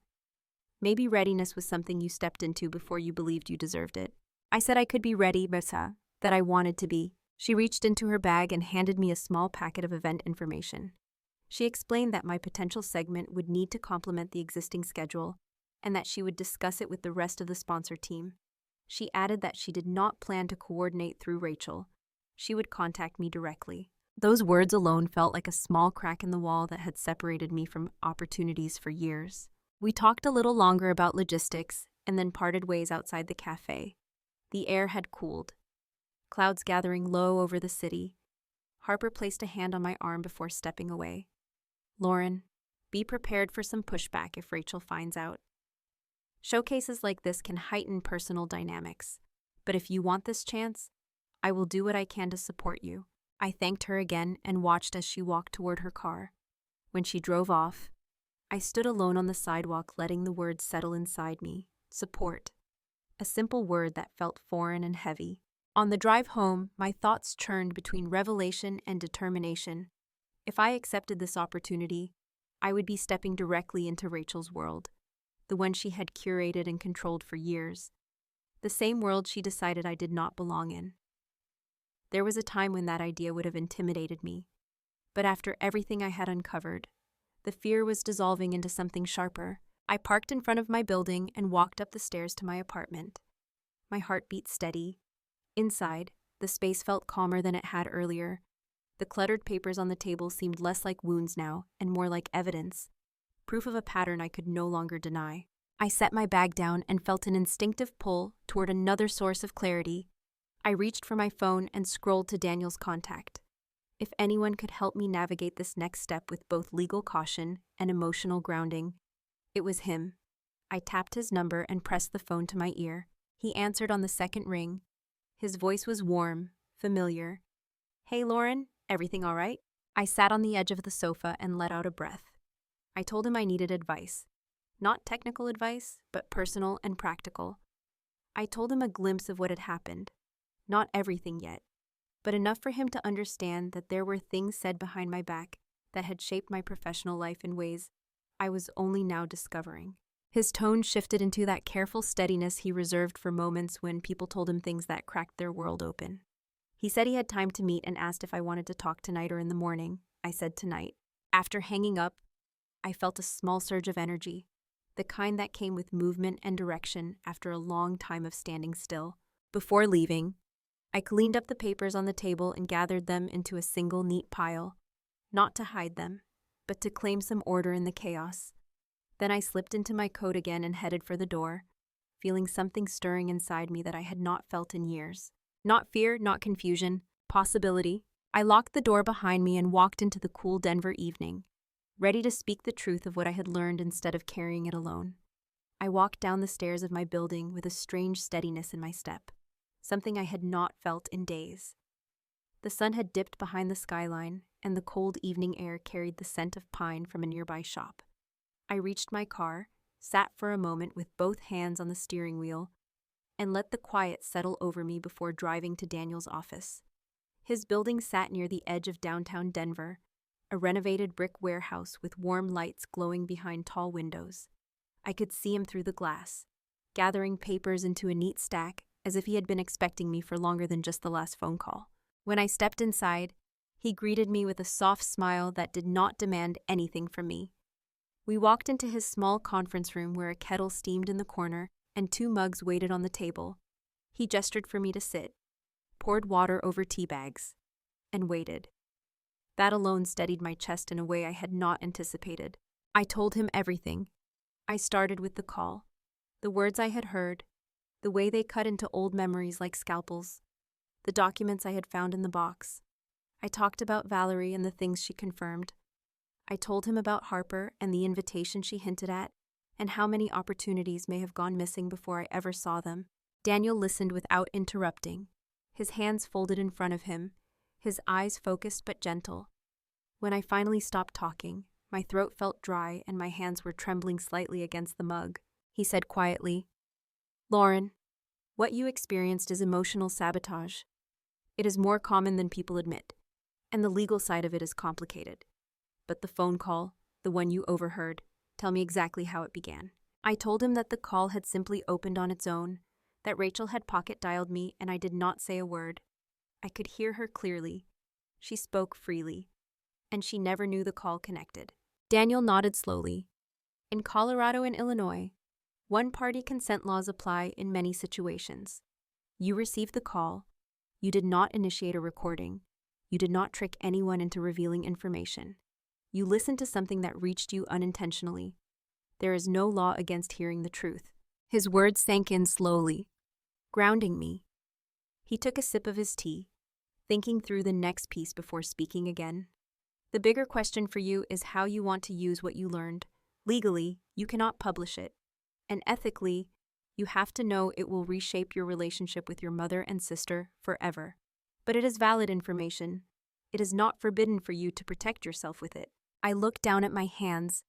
A: Maybe readiness was something you stepped into before you believed you deserved it. I said I could be ready, Mesa, that I wanted to be. She reached into her bag and handed me a small packet of event information. She explained that my potential segment would need to complement the existing schedule and that she would discuss it with the rest of the sponsor team. She added that she did not plan to coordinate through Rachel. She would contact me directly. Those words alone felt like a small crack in the wall that had separated me from opportunities for years. We talked a little longer about logistics and then parted ways outside the cafe. The air had cooled, clouds gathering low over the city. Harper placed a hand on my arm before stepping away. Lauren, be prepared for some pushback if Rachel finds out. Showcases like this can heighten personal dynamics, but if you want this chance, I will do what I can to support you. I thanked her again and watched as she walked toward her car. When she drove off, I stood alone on the sidewalk, letting the words settle inside me. Support. A simple word that felt foreign and heavy. On the drive home, my thoughts churned between revelation and determination. If I accepted this opportunity, I would be stepping directly into Rachel's world, the one she had curated and controlled for years, the same world she decided I did not belong in. There was a time when that idea would have intimidated me, but after everything I had uncovered, the fear was dissolving into something sharper. I parked in front of my building and walked up the stairs to my apartment. My heart beat steady. Inside, the space felt calmer than it had earlier. The cluttered papers on the table seemed less like wounds now and more like evidence, proof of a pattern I could no longer deny. I set my bag down and felt an instinctive pull toward another source of clarity. I reached for my phone and scrolled to Daniel's contact. If anyone could help me navigate this next step with both legal caution and emotional grounding, it was him. I tapped his number and pressed the phone to my ear. He answered on the second ring. His voice was warm, familiar. Hey, Lauren, everything all right? I sat on the edge of the sofa and let out a breath. I told him I needed advice. Not technical advice, but personal and practical. I told him a glimpse of what had happened. Not everything yet, but enough for him to understand that there were things said behind my back that had shaped my professional life in ways I was only now discovering. His tone shifted into that careful steadiness he reserved for moments when people told him things that cracked their world open. He said he had time to meet and asked if I wanted to talk tonight or in the morning. I said tonight. After hanging up, I felt a small surge of energy, the kind that came with movement and direction after a long time of standing still. Before leaving, I cleaned up the papers on the table and gathered them into a single neat pile, not to hide them, but to claim some order in the chaos. Then I slipped into my coat again and headed for the door, feeling something stirring inside me that I had not felt in years. Not fear, not confusion, possibility. I locked the door behind me and walked into the cool Denver evening, ready to speak the truth of what I had learned instead of carrying it alone. I walked down the stairs of my building with a strange steadiness in my step, something I had not felt in days. The sun had dipped behind the skyline, and the cold evening air carried the scent of pine from a nearby shop. I reached my car, sat for a moment with both hands on the steering wheel, and let the quiet settle over me before driving to Daniel's office. His building sat near the edge of downtown Denver, a renovated brick warehouse with warm lights glowing behind tall windows. I could see him through the glass, gathering papers into a neat stack as if he had been expecting me for longer than just the last phone call. When I stepped inside, he greeted me with a soft smile that did not demand anything from me. We walked into his small conference room where a kettle steamed in the corner and 2 mugs waited on the table. He gestured for me to sit, poured water over tea bags, and waited. That alone steadied my chest in a way I had not anticipated. I told him everything. I started with the call, the words I had heard, the way they cut into old memories like scalpels, the documents I had found in the box. I talked about Valerie and the things she confirmed. I told him about Harper and the invitation she hinted at, and how many opportunities may have gone missing before I ever saw them. Daniel listened without interrupting, his hands folded in front of him, his eyes focused but gentle. When I finally stopped talking, my throat felt dry and my hands were trembling slightly against the mug. He said quietly, "Lauren, what you experienced is emotional sabotage. It is more common than people admit, and the legal side of it is complicated. But the phone call, the one you overheard, tell me exactly how it began." I told him that the call had simply opened on its own, that Rachel had pocket-dialed me, and I did not say a word. I could hear her clearly. She spoke freely, and she never knew the call connected. Daniel nodded slowly. In Colorado and Illinois, one-party consent laws apply in many situations. You received the call. You did not initiate a recording. You did not trick anyone into revealing information. You listened to something that reached you unintentionally. There is no law against hearing the truth. His words sank in slowly, grounding me. He took a sip of his tea, thinking through the next piece before speaking again. The bigger question for you is how you want to use what you learned. Legally, you cannot publish it. And ethically, you have to know it will reshape your relationship with your mother and sister forever. But it is valid information. It is not forbidden for you to protect yourself with it. I looked down at my hands.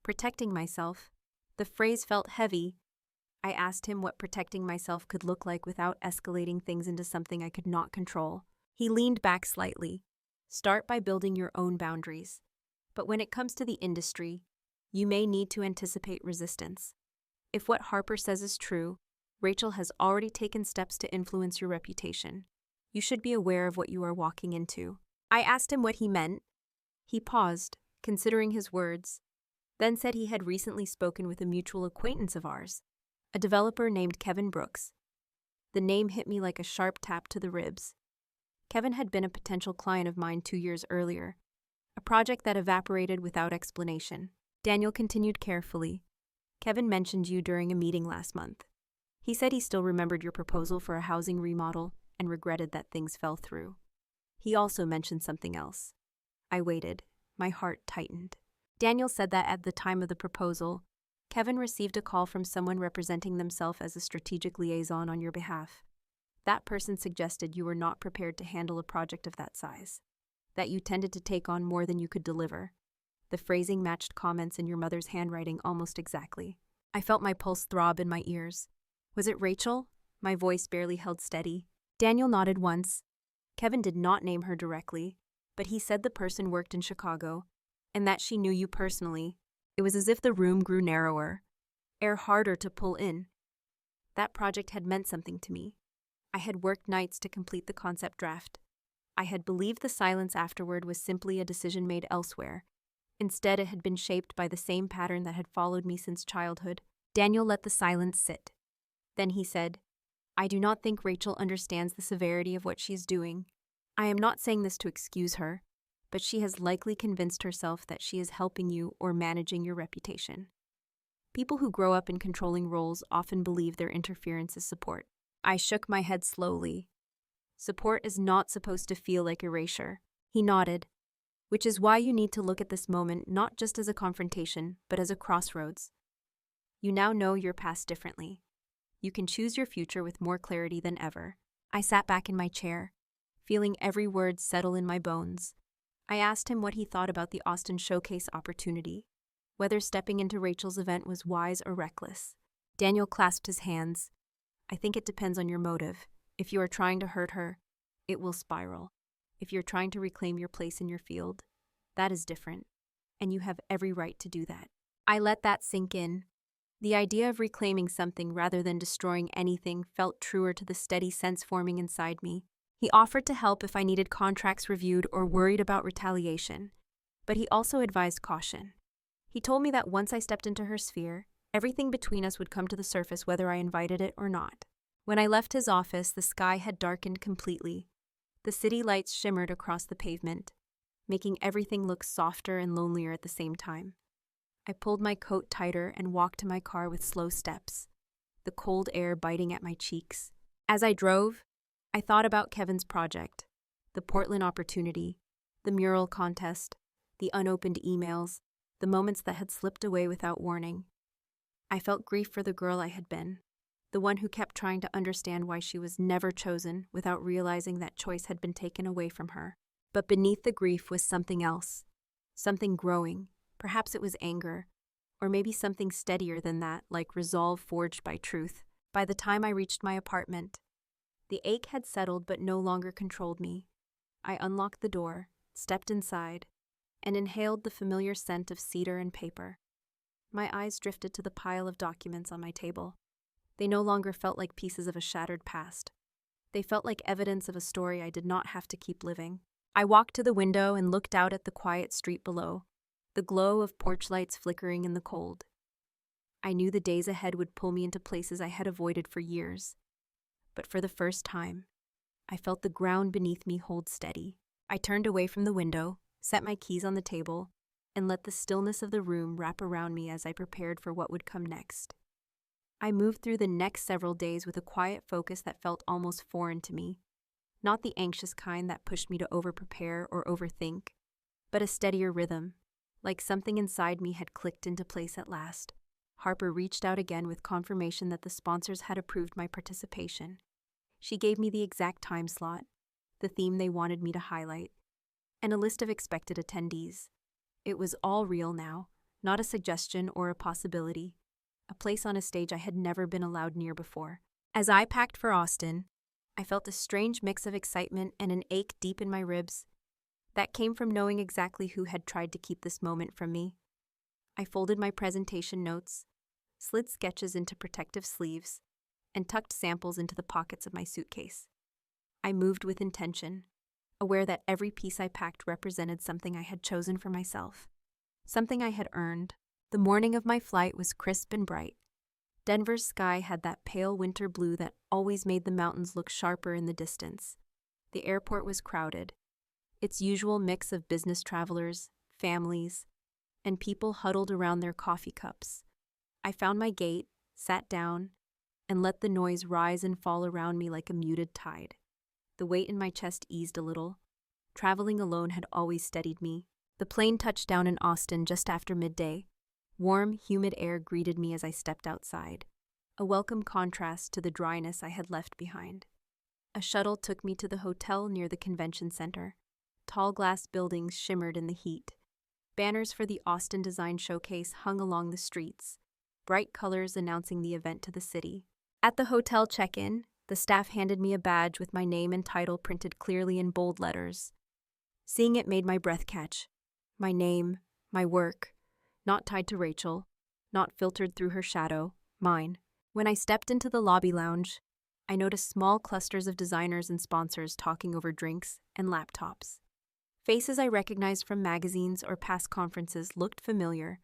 A: Protecting myself. The phrase felt heavy. I asked him what protecting myself could look like without escalating things into something I could not control. He leaned back slightly. Start by building your own boundaries. But when it comes to the industry, you may need to anticipate resistance. If what Harper says is true, Rachel has already taken steps to influence your reputation. You should be aware of what you are walking into. I asked him what he meant. He paused, considering his words, then said he had recently spoken with a mutual acquaintance of ours, a developer named Kevin Brooks. The name hit me like a sharp tap to the ribs. Kevin had been a potential client of mine 2 years earlier, a project that evaporated without explanation. Daniel continued carefully. Kevin mentioned you during a meeting last month. He said he still remembered your proposal for a housing remodel and regretted that things fell through. He also mentioned something else. I waited. My heart tightened. Daniel said that at the time of the proposal, Kevin received a call from someone representing themselves as a strategic liaison on your behalf. That person suggested you were not prepared to handle a project of that size, that you tended to take on more than you could deliver. The phrasing matched comments in your mother's handwriting almost exactly. I felt my pulse throb in my ears. Was it Rachel? My voice barely held steady. Daniel nodded once. Kevin did not name her directly, but he said the person worked in Chicago, and that she knew you personally. It was as if the room grew narrower. air harder to pull in. That project had meant something to me. I had worked nights to complete the concept draft. I had believed the silence afterward was simply a decision made elsewhere. Instead, it had been shaped by the same pattern that had followed me since childhood. Daniel let the silence sit. Then he said, "I do not think Rachel understands the severity of what she is doing. I am not saying this to excuse her, but she has likely convinced herself that she is helping you or managing your reputation. People who grow up in controlling roles often believe their interference is support." I shook my head slowly. Support is not supposed to feel like erasure. He nodded. "Which is why you need to look at this moment not just as a confrontation, but as a crossroads. You now know your past differently. You can choose your future with more clarity than ever." I sat back in my chair, feeling every word settle in my bones. I asked him what he thought about the Austin Showcase opportunity, whether stepping into Rachel's event was wise or reckless. Daniel clasped his hands. "I think it depends on your motive. If you are trying to hurt her, it will spiral. If you're trying to reclaim your place in your field, that is different, and you have every right to do that." I let that sink in. The idea of reclaiming something rather than destroying anything felt truer to the steady sense forming inside me. He offered to help if I needed contracts reviewed or worried about retaliation, but he also advised caution. He told me that once I stepped into her sphere, everything between us would come to the surface whether I invited it or not. When I left his office, the sky had darkened completely. The city lights shimmered across the pavement, making everything look softer and lonelier at the same time. I pulled my coat tighter and walked to my car with slow steps, the cold air biting at my cheeks. As I drove, I thought about Kevin's project, the Portland opportunity, the mural contest, the unopened emails, the moments that had slipped away without warning. I felt grief for the girl I had been, the one who kept trying to understand why she was never chosen without realizing that choice had been taken away from her. But beneath the grief was something else, something growing. Perhaps it was anger, or maybe something steadier than that, like resolve forged by truth. By the time I reached my apartment, the ache had settled but no longer controlled me. I unlocked the door, stepped inside, and inhaled the familiar scent of cedar and paper. My eyes drifted to the pile of documents on my table. They no longer felt like pieces of a shattered past. They felt like evidence of a story I did not have to keep living. I walked to the window and looked out at the quiet street below, the glow of porch lights flickering in the cold. I knew the days ahead would pull me into places I had avoided for years. But for the first time, I felt the ground beneath me hold steady. I turned away from the window, set my keys on the table, and let the stillness of the room wrap around me as I prepared for what would come next. I moved through the next several days with a quiet focus that felt almost foreign to me. Not the anxious kind that pushed me to over-prepare or overthink, but a steadier rhythm, like something inside me had clicked into place at last. Harper reached out again with confirmation that the sponsors had approved my participation. She gave me the exact time slot, the theme they wanted me to highlight, and a list of expected attendees. It was all real now, not a suggestion or a possibility, a place on a stage I had never been allowed near before. As I packed for Austin, I felt a strange mix of excitement and an ache deep in my ribs that came from knowing exactly who had tried to keep this moment from me. I folded my presentation notes, slid sketches into protective sleeves, and tucked samples into the pockets of my suitcase. I moved with intention, aware that every piece I packed represented something I had chosen for myself, something I had earned. The morning of my flight was crisp and bright. Denver's sky had that pale winter blue that always made the mountains look sharper in the distance. The airport was crowded, its usual mix of business travelers, families, and people huddled around their coffee cups. I found my gate, sat down, and let the noise rise and fall around me like a muted tide. The weight in my chest eased a little. Traveling alone had always steadied me. The plane touched down in Austin just after midday. Warm, humid air greeted me as I stepped outside, a welcome contrast to the dryness I had left behind. A shuttle took me to the hotel near the convention center. Tall glass buildings shimmered in the heat. Banners for the Austin Design Showcase hung along the streets, bright colors announcing the event to the city. At the hotel check-in, the staff handed me a badge with my name and title printed clearly in bold letters. Seeing it made my breath catch. My name, my work, not tied to Rachel, not filtered through her shadow, mine. When I stepped into the lobby lounge, I noticed small clusters of designers and sponsors talking over drinks and laptops. Faces I recognized from magazines or past conferences looked familiar,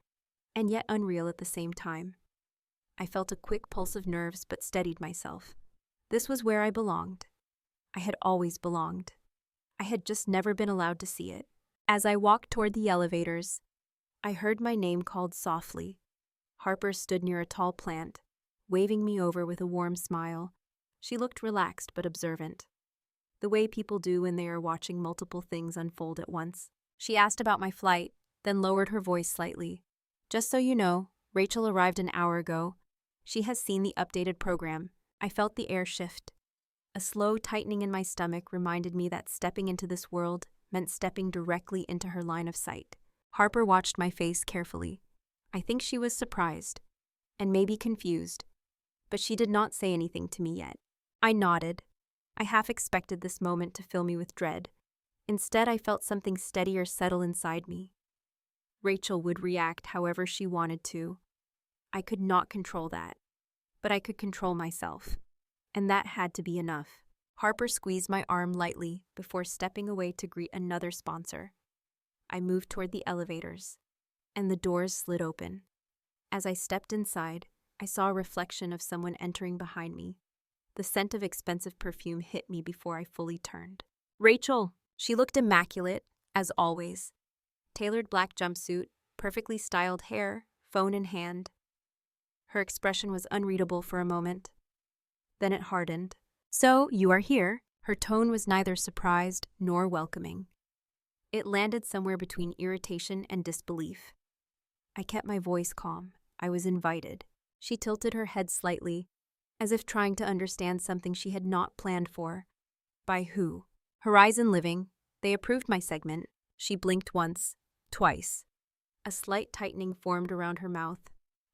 A: and yet unreal at the same time. I felt a quick pulse of nerves but steadied myself. This was where I belonged. I had always belonged. I had just never been allowed to see it. As I walked toward the elevators, I heard my name called softly. Harper stood near a tall plant, waving me over with a warm smile. She looked relaxed but observant, the way people do when they are watching multiple things unfold at once. She asked about my flight, then lowered her voice slightly. Just so you know, Rachel arrived an hour ago. She has seen the updated program. I felt the air shift. A slow tightening in my stomach reminded me that stepping into this world meant stepping directly into her line of sight. Harper watched my face carefully. I think she was surprised, and maybe confused, but she did not say anything to me yet. I nodded. I half expected this moment to fill me with dread. Instead, I felt something steadier settle inside me. Rachel would react however she wanted to. I could not control that, but I could control myself, and that had to be enough. Harper squeezed my arm lightly before stepping away to greet another sponsor. I moved toward the elevators, and the doors slid open. As I stepped inside, I saw a reflection of someone entering behind me. The scent of expensive perfume hit me before I fully turned. Rachel! She looked immaculate, as always. Tailored black jumpsuit, perfectly styled hair, phone in hand. Her expression was unreadable for a moment. Then it hardened. So, you are here? Her tone was neither surprised nor welcoming. It landed somewhere between irritation and disbelief. I kept my voice calm. I was invited. She tilted her head slightly, as if trying to understand something she had not planned for. By who? Horizon Living. They approved my segment. She blinked once, twice. A slight tightening formed around her mouth.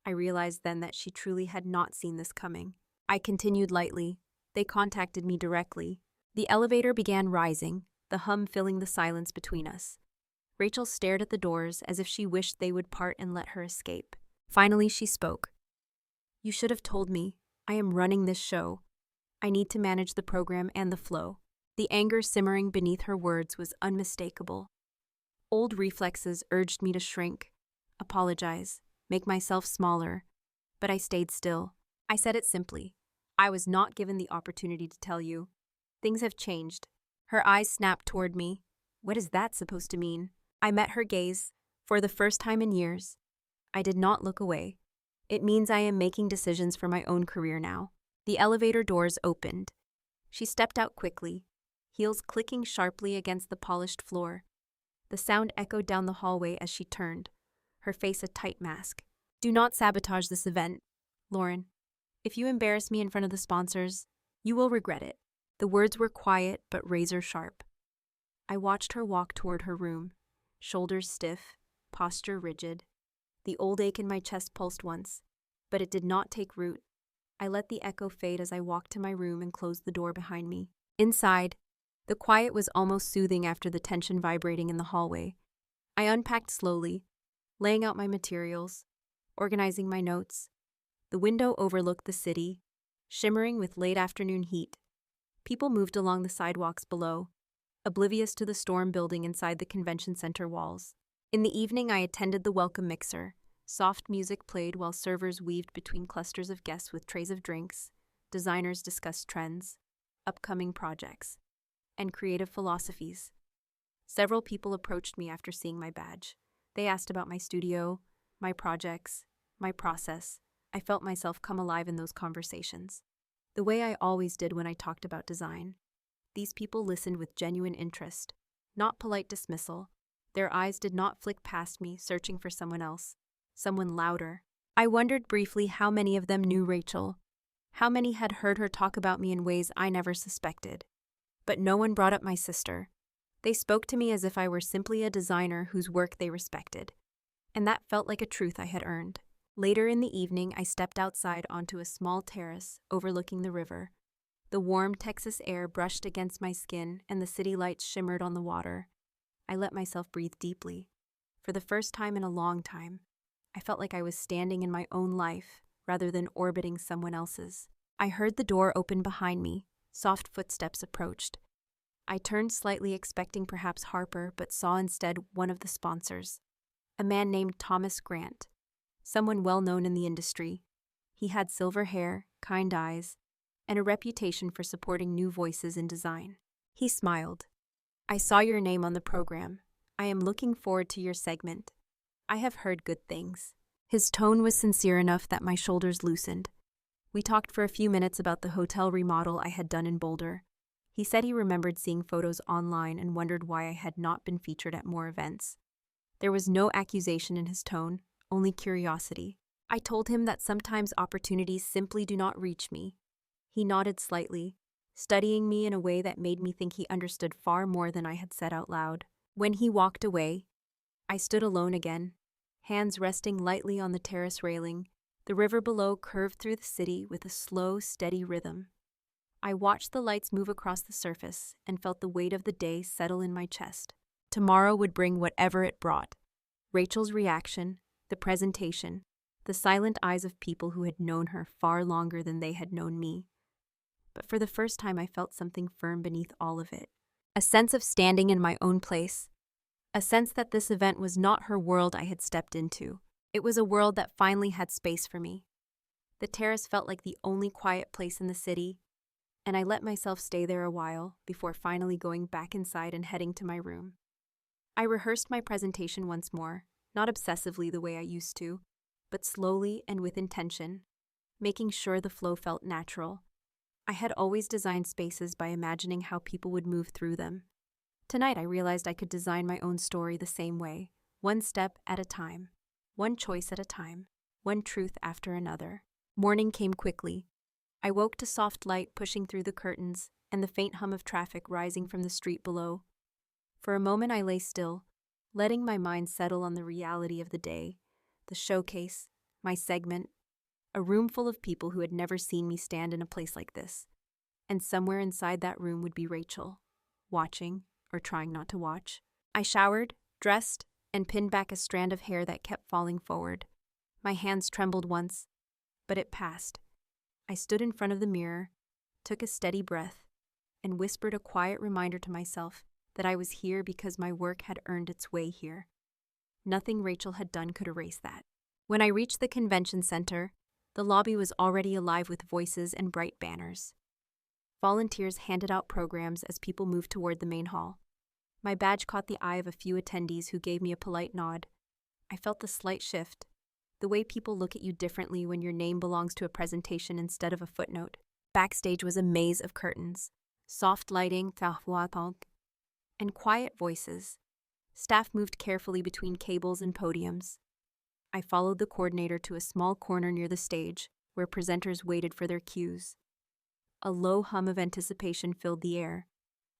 A: I realized then that she truly had not seen this coming. I continued lightly. They contacted me directly. The elevator began rising, the hum filling the silence between us. Rachel stared at the doors as if she wished they would part and let her escape. Finally, she spoke. You should have told me. I am running this show. I need to manage the program and the flow. The anger simmering beneath her words was unmistakable. Old reflexes urged me to shrink, apologize, make myself smaller, but I stayed still. I said it simply. I was not given the opportunity to tell you. Things have changed. Her eyes snapped toward me. What is that supposed to mean? I met her gaze, for the first time in years. I did not look away. It means I am making decisions for my own career now. The elevator doors opened. She stepped out quickly, heels clicking sharply against the polished floor. The sound echoed down the hallway as she turned, her face a tight mask. Do not sabotage this event, Lauren. If you embarrass me in front of the sponsors, you will regret it. The words were quiet but razor sharp. I watched her walk toward her room, shoulders stiff, posture rigid. The old ache in my chest pulsed once, but it did not take root. I let the echo fade as I walked to my room and closed the door behind me. Inside, the quiet was almost soothing after the tension vibrating in the hallway. I unpacked slowly, laying out my materials, organizing my notes. The window overlooked the city, shimmering with late afternoon heat. People moved along the sidewalks below, oblivious to the storm building inside the convention center walls. In the evening, I attended the welcome mixer. Soft music played while servers weaved between clusters of guests with trays of drinks. Designers discussed trends, upcoming projects, and creative philosophies. Several people approached me after seeing my badge. They asked about my studio, my projects, my process. I felt myself come alive in those conversations, the way I always did when I talked about design. These people listened with genuine interest, not polite dismissal. Their eyes did not flick past me, searching for someone else, someone louder. I wondered briefly how many of them knew Rachel, how many had heard her talk about me in ways I never suspected. But no one brought up my sister. They spoke to me as if I were simply a designer whose work they respected, and that felt like a truth I had earned. Later in the evening, I stepped outside onto a small terrace overlooking the river. The warm Texas air brushed against my skin and the city lights shimmered on the water. I let myself breathe deeply. For the first time in a long time, I felt like I was standing in my own life rather than orbiting someone else's. I heard the door open behind me. Soft footsteps approached. I turned slightly, expecting perhaps Harper, but saw instead one of the sponsors, a man named Thomas Grant, someone well known in the industry. He had silver hair, kind eyes, and a reputation for supporting new voices in design. He smiled. "I saw your name on the program. I am looking forward to your segment. I have heard good things." His tone was sincere enough that my shoulders loosened. We talked for a few minutes about the hotel remodel I had done in Boulder. He said he remembered seeing photos online and wondered why I had not been featured at more events. There was no accusation in his tone, only curiosity. I told him that sometimes opportunities simply do not reach me. He nodded slightly, studying me in a way that made me think he understood far more than I had said out loud. When he walked away, I stood alone again, hands resting lightly on the terrace railing. The river below curved through the city with a slow, steady rhythm. I watched the lights move across the surface and felt the weight of the day settle in my chest. Tomorrow would bring whatever it brought. Rachel's reaction, the presentation, the silent eyes of people who had known her far longer than they had known me. But for the first time I felt something firm beneath all of it. A sense of standing in my own place. A sense that this event was not her world I had stepped into. It was a world that finally had space for me. The terrace felt like the only quiet place in the city, and I let myself stay there a while before finally going back inside and heading to my room. I rehearsed my presentation once more, not obsessively the way I used to, but slowly and with intention, making sure the flow felt natural. I had always designed spaces by imagining how people would move through them. Tonight I realized I could design my own story the same way, one step at a time, one choice at a time, one truth after another. Morning came quickly. I woke to soft light pushing through the curtains and the faint hum of traffic rising from the street below. For a moment I lay still, letting my mind settle on the reality of the day, the showcase, my segment, a room full of people who had never seen me stand in a place like this. And somewhere inside that room would be Rachel, watching, or trying not to watch. I showered, dressed, and pinned back a strand of hair that kept falling forward. My hands trembled once, but it passed. I stood in front of the mirror, took a steady breath, and whispered a quiet reminder to myself that I was here because my work had earned its way here. Nothing Rachel had done could erase that. When I reached the convention center, the lobby was already alive with voices and bright banners. Volunteers handed out programs as people moved toward the main hall. My badge caught the eye of a few attendees who gave me a polite nod. I felt the slight shift, the way people look at you differently when your name belongs to a presentation instead of a footnote. Backstage was a maze of curtains, soft lighting, and quiet voices. Staff moved carefully between cables and podiums. I followed the coordinator to a small corner near the stage, where presenters waited for their cues. A low hum of anticipation filled the air,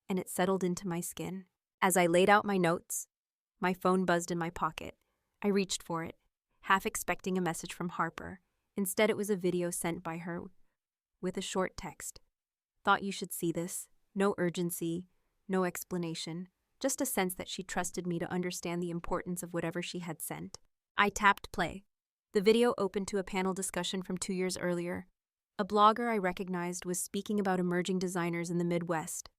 A: and it settled into my skin. As I laid out my notes, my phone buzzed in my pocket. I reached for it, half expecting a message from Harper. Instead, it was a video sent by her with a short text. "Thought you should see this. No urgency, no explanation, just a sense that she trusted me to understand the importance of whatever she had sent." I tapped play. The video opened to a panel discussion from 2 years earlier. A blogger I recognized was speaking about emerging designers in the Midwest.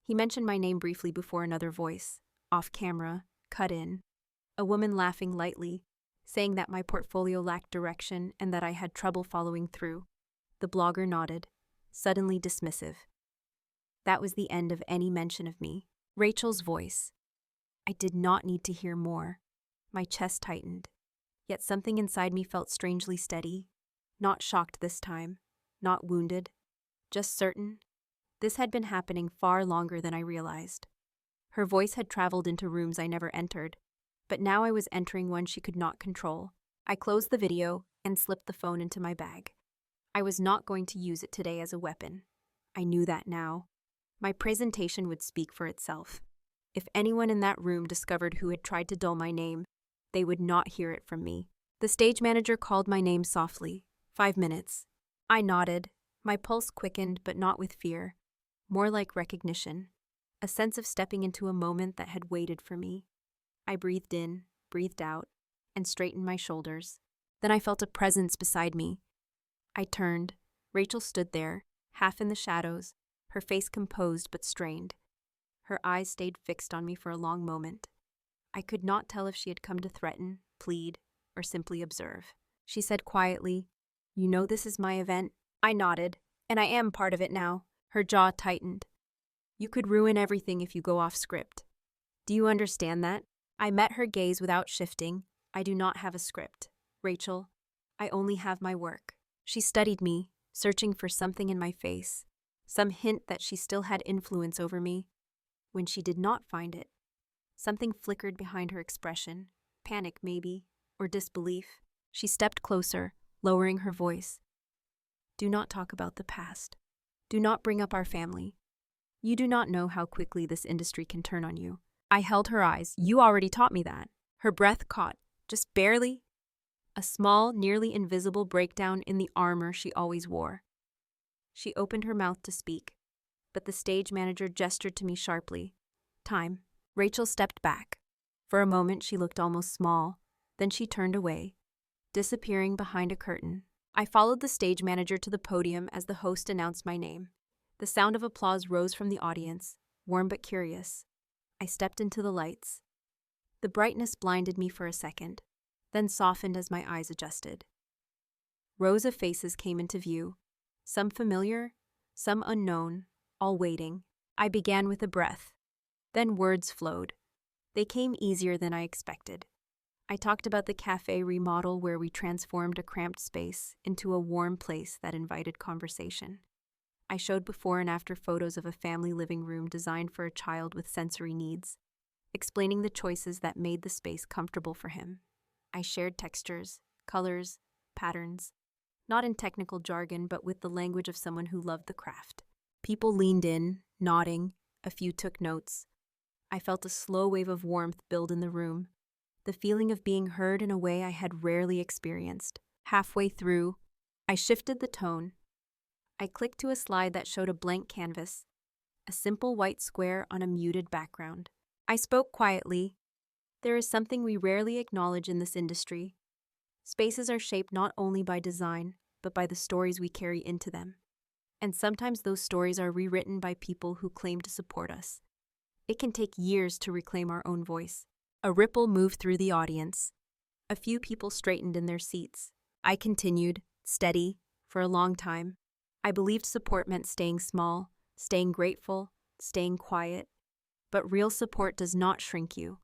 A: He mentioned my name briefly before another voice, off camera, cut in, a woman laughing lightly, saying that my portfolio lacked direction and that I had trouble following through. The blogger nodded, suddenly dismissive. That was the end of any mention of me. Rachel's voice. I did not need to hear more. My chest tightened, yet something inside me felt strangely steady, not shocked this time, not wounded, just certain. This had been happening far longer than I realized. Her voice had traveled into rooms I never entered, but now I was entering one she could not control. I closed the video and slipped the phone into my bag. I was not going to use it today as a weapon. I knew that now. My presentation would speak for itself. If anyone in that room discovered who had tried to dull my name, they would not hear it from me. The stage manager called my name softly. 5 minutes. I nodded. My pulse quickened, but not with fear. More like recognition. A sense of stepping into a moment that had waited for me. I breathed in, breathed out, and straightened my shoulders. Then I felt a presence beside me. I turned. Rachel stood there, half in the shadows, her face composed but strained. Her eyes stayed fixed on me for a long moment. I could not tell if she had come to threaten, plead, or simply observe. She said quietly, "You know this is my event?" I nodded, "And I am part of it now." Her jaw tightened. "You could ruin everything if you go off script. Do you understand that?" I met her gaze without shifting. "I do not have a script, Rachel. I only have my work." She studied me, searching for something in my face, some hint that she still had influence over me. When she did not find it, something flickered behind her expression, panic maybe, or disbelief. She stepped closer, lowering her voice. "Do not talk about the past. Do not bring up our family. You do not know how quickly this industry can turn on you." I held her eyes. "You already taught me that." Her breath caught, just barely, a small, nearly invisible breakdown in the armor she always wore. She opened her mouth to speak, but the stage manager gestured to me sharply. "Time." Rachel stepped back. For a moment she looked almost small, then she turned away, disappearing behind a curtain. I followed the stage manager to the podium as the host announced my name. The sound of applause rose from the audience, warm but curious. I stepped into the lights. The brightness blinded me for a second, then softened as my eyes adjusted. Rows of faces came into view, some familiar, some unknown, all waiting. I began with a breath. Then words flowed. They came easier than I expected. I talked about the cafe remodel where we transformed a cramped space into a warm place that invited conversation. I showed before and after photos of a family living room designed for a child with sensory needs, explaining the choices that made the space comfortable for him. I shared textures, colors, patterns, not in technical jargon, but with the language of someone who loved the craft. People leaned in, nodding. A few took notes. I felt a slow wave of warmth build in the room, the feeling of being heard in a way I had rarely experienced. Halfway through, I shifted the tone. I clicked to a slide that showed a blank canvas, a simple white square on a muted background. I spoke quietly. There is something we rarely acknowledge in this industry. Spaces are shaped not only by design, but by the stories we carry into them. And sometimes those stories are rewritten by people who claim to support us. It can take years to reclaim our own voice. A ripple moved through the audience. A few people straightened in their seats. I continued, steady, for a long time. I believed support meant staying small, staying grateful, staying quiet. But real support does not shrink you.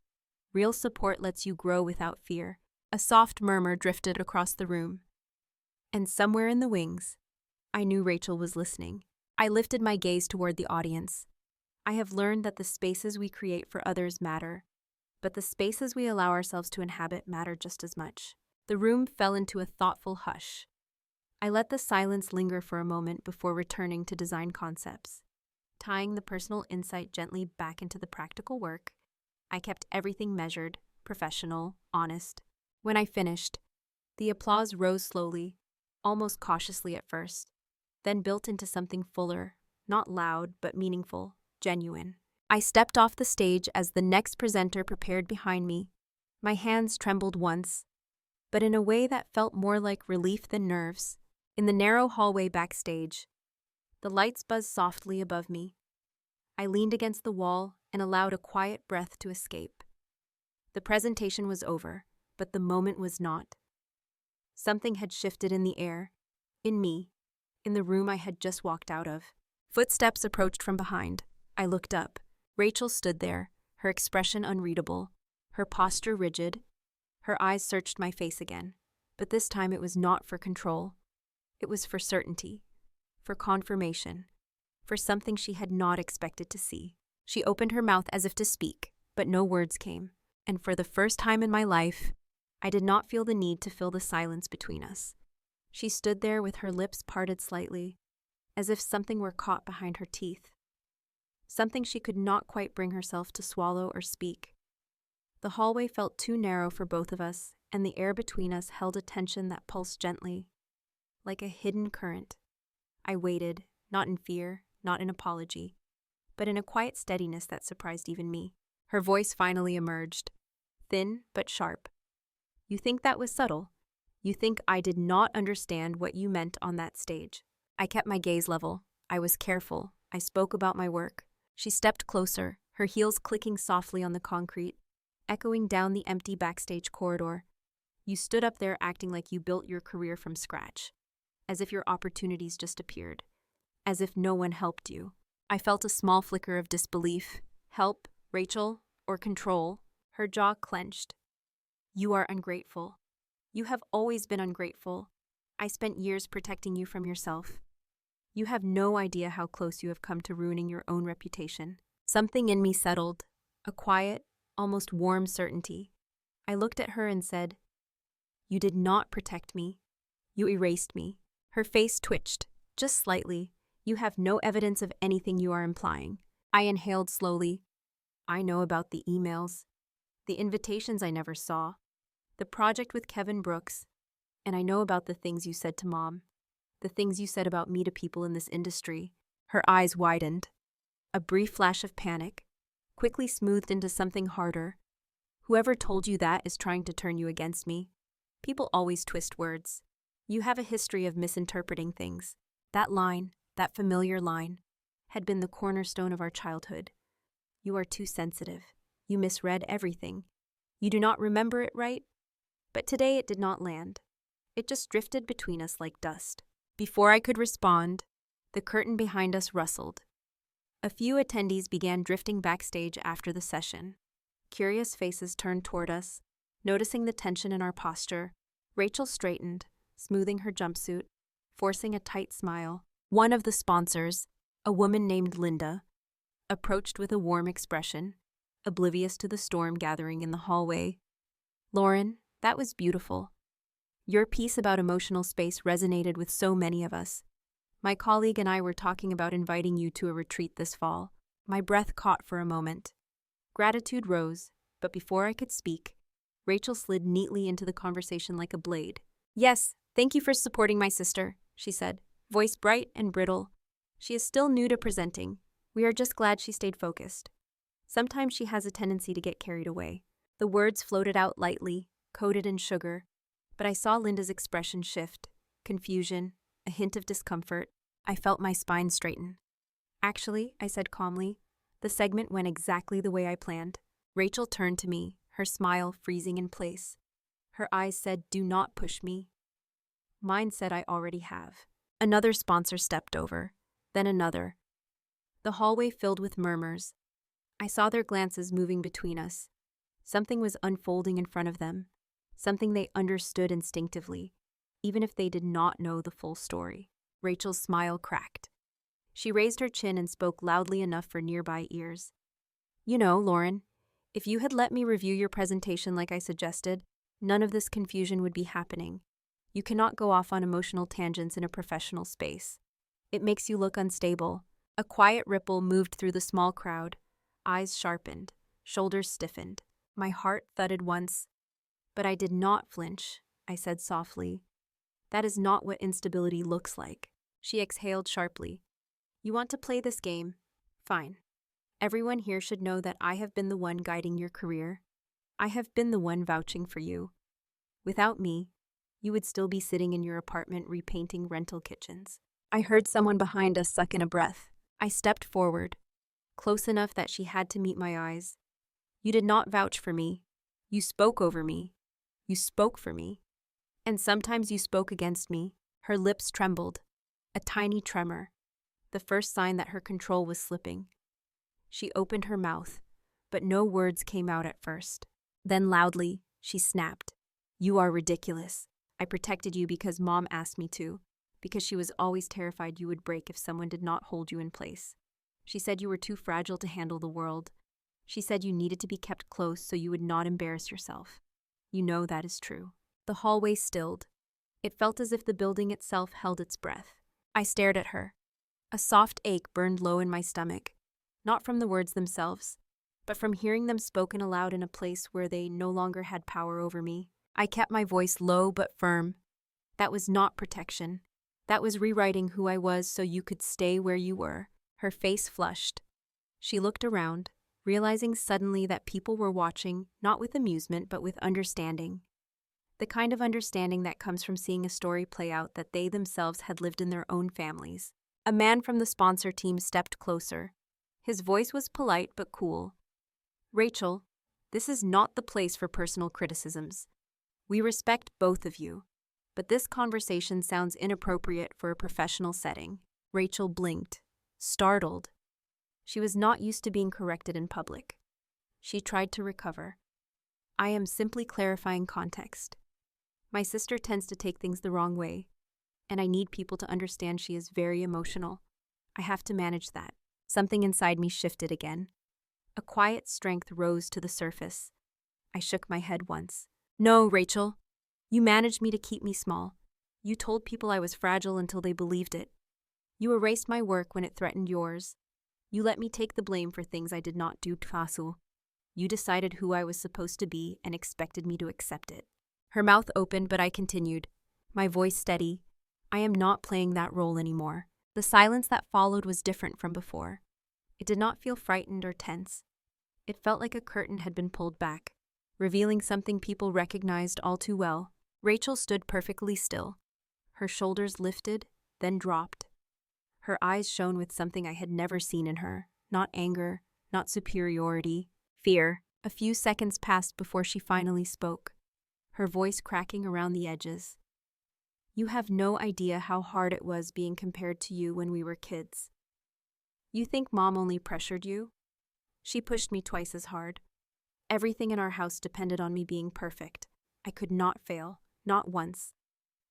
A: Real support lets you grow without fear. A soft murmur drifted across the room. And somewhere in the wings, I knew Rachel was listening. I lifted my gaze toward the audience. I have learned that the spaces we create for others matter, but the spaces we allow ourselves to inhabit matter just as much. The room fell into a thoughtful hush. I let the silence linger for a moment before returning to design concepts. Tying the personal insight gently back into the practical work, I kept everything measured, professional, honest. When I finished, the applause rose slowly, almost cautiously at first, then built into something fuller, not loud but meaningful, genuine. I stepped off the stage as the next presenter prepared behind me. My hands trembled once, but in a way that felt more like relief than nerves. In the narrow hallway backstage, the lights buzzed softly above me. I leaned against the wall and allowed a quiet breath to escape. The presentation was over, but the moment was not. Something had shifted in the air, in me, in the room I had just walked out of. Footsteps approached from behind. I looked up. Rachel stood there, her expression unreadable, her posture rigid. Her eyes searched my face again, but this time it was not for control. It was for certainty, for confirmation, for something she had not expected to see. She opened her mouth as if to speak, but no words came. And for the first time in my life, I did not feel the need to fill the silence between us. She stood there with her lips parted slightly, as if something were caught behind her teeth. Something she could not quite bring herself to swallow or speak. The hallway felt too narrow for both of us, and the air between us held a tension that pulsed gently, like a hidden current. I waited, not in fear, not in apology, but in a quiet steadiness that surprised even me. Her voice finally emerged, thin but sharp. You think that was subtle? You think I did not understand what you meant on that stage? I kept my gaze level. I was careful. I spoke about my work. She stepped closer, her heels clicking softly on the concrete, echoing down the empty backstage corridor. You stood up there acting like you built your career from scratch, as if your opportunities just appeared, as if no one helped you. I felt a small flicker of disbelief. Help, Rachel, or control? Her jaw clenched. You are ungrateful. You have always been ungrateful. I spent years protecting you from yourself. You have no idea how close you have come to ruining your own reputation. Something in me settled, a quiet, almost warm certainty. I looked at her and said, "You did not protect me. You erased me." Her face twitched, just slightly. You have no evidence of anything you are implying. I inhaled slowly. I know about the emails, the invitations I never saw, the project with Kevin Brooks, and I know about the things you said to Mom, the things you said about me to people in this industry. Her eyes widened. A brief flash of panic, quickly smoothed into something harder. Whoever told you that is trying to turn you against me. People always twist words. You have a history of misinterpreting things. That line, that familiar line, had been the cornerstone of our childhood. You are too sensitive. You misread everything. You do not remember it right? But today it did not land. It just drifted between us like dust. Before I could respond, the curtain behind us rustled. A few attendees began drifting backstage after the session. Curious faces turned toward us, noticing the tension in our posture. Rachel straightened, smoothing her jumpsuit, forcing a tight smile. One of the sponsors, a woman named Linda, approached with a warm expression, oblivious to the storm gathering in the hallway. "Lauren, that was beautiful. Your piece about emotional space resonated with so many of us. My colleague and I were talking about inviting you to a retreat this fall." My breath caught for a moment. Gratitude rose, but before I could speak, Rachel slid neatly into the conversation like a blade. "Yes, thank you for supporting my sister," she said, voice bright and brittle. "She is still new to presenting. We are just glad she stayed focused. Sometimes she has a tendency to get carried away." The words floated out lightly, coated in sugar, but I saw Linda's expression shift, confusion, a hint of discomfort. I felt my spine straighten. "Actually," I said calmly, "the segment went exactly the way I planned." Rachel turned to me, her smile freezing in place. Her eyes said, "Do not push me." Mine said, "I already have." Another sponsor stepped over, then another. The hallway filled with murmurs. I saw their glances moving between us. Something was unfolding in front of them, something they understood instinctively, even if they did not know the full story. Rachel's smile cracked. She raised her chin and spoke loudly enough for nearby ears. "You know, Lauren, if you had let me review your presentation like I suggested, none of this confusion would be happening. You cannot go off on emotional tangents in a professional space. It makes you look unstable." A quiet ripple moved through the small crowd. Eyes sharpened, shoulders stiffened. My heart thudded once, but I did not flinch. I said softly, "That is not what instability looks like." She exhaled sharply. "You want to play this game? Fine. Everyone here should know that I have been the one guiding your career. I have been the one vouching for you. Without me, you would still be sitting in your apartment repainting rental kitchens." I heard someone behind us suck in a breath. I stepped forward, close enough that she had to meet my eyes. "You did not vouch for me. You spoke over me. You spoke for me. And sometimes you spoke against me." Her lips trembled, a tiny tremor, the first sign that her control was slipping. She opened her mouth, but no words came out at first. Then loudly, she snapped, "You are ridiculous. I protected you because Mom asked me to, because she was always terrified you would break if someone did not hold you in place. She said you were too fragile to handle the world. She said you needed to be kept close so you would not embarrass yourself. You know that is true." The hallway stilled. It felt as if the building itself held its breath. I stared at her. A soft ache burned low in my stomach, not from the words themselves, but from hearing them spoken aloud in a place where they no longer had power over me. I kept my voice low but firm. "That was not protection. That was rewriting who I was so you could stay where you were." Her face flushed. She looked around, realizing suddenly that people were watching, not with amusement but with understanding. The kind of understanding that comes from seeing a story play out that they themselves had lived in their own families. A man from the sponsor team stepped closer. His voice was polite but cool. "Rachel, this is not the place for personal criticisms. We respect both of you, but this conversation sounds inappropriate for a professional setting." Rachel blinked, startled. She was not used to being corrected in public. She tried to recover. "I am simply clarifying context. My sister tends to take things the wrong way, and I need people to understand she is very emotional. I have to manage that." Something inside me shifted again. A quiet strength rose to the surface. I shook my head once. "No, Rachel. You managed me to keep me small. You told people I was fragile until they believed it. You erased my work when it threatened yours. You let me take the blame for things I did not do, Fasu. You decided who I was supposed to be and expected me to accept it." Her mouth opened, but I continued, my voice steady. "I am not playing that role anymore." The silence that followed was different from before. It did not feel frightened or tense. It felt like a curtain had been pulled back, revealing something people recognized all too well. Rachel stood perfectly still. Her shoulders lifted, then dropped. Her eyes shone with something I had never seen in her. Not anger, not superiority, fear. A few seconds passed before she finally spoke, her voice cracking around the edges. "You have no idea how hard it was being compared to you when we were kids. You think Mom only pressured you? She pushed me twice as hard. Everything in our house depended on me being perfect. I could not fail, not once.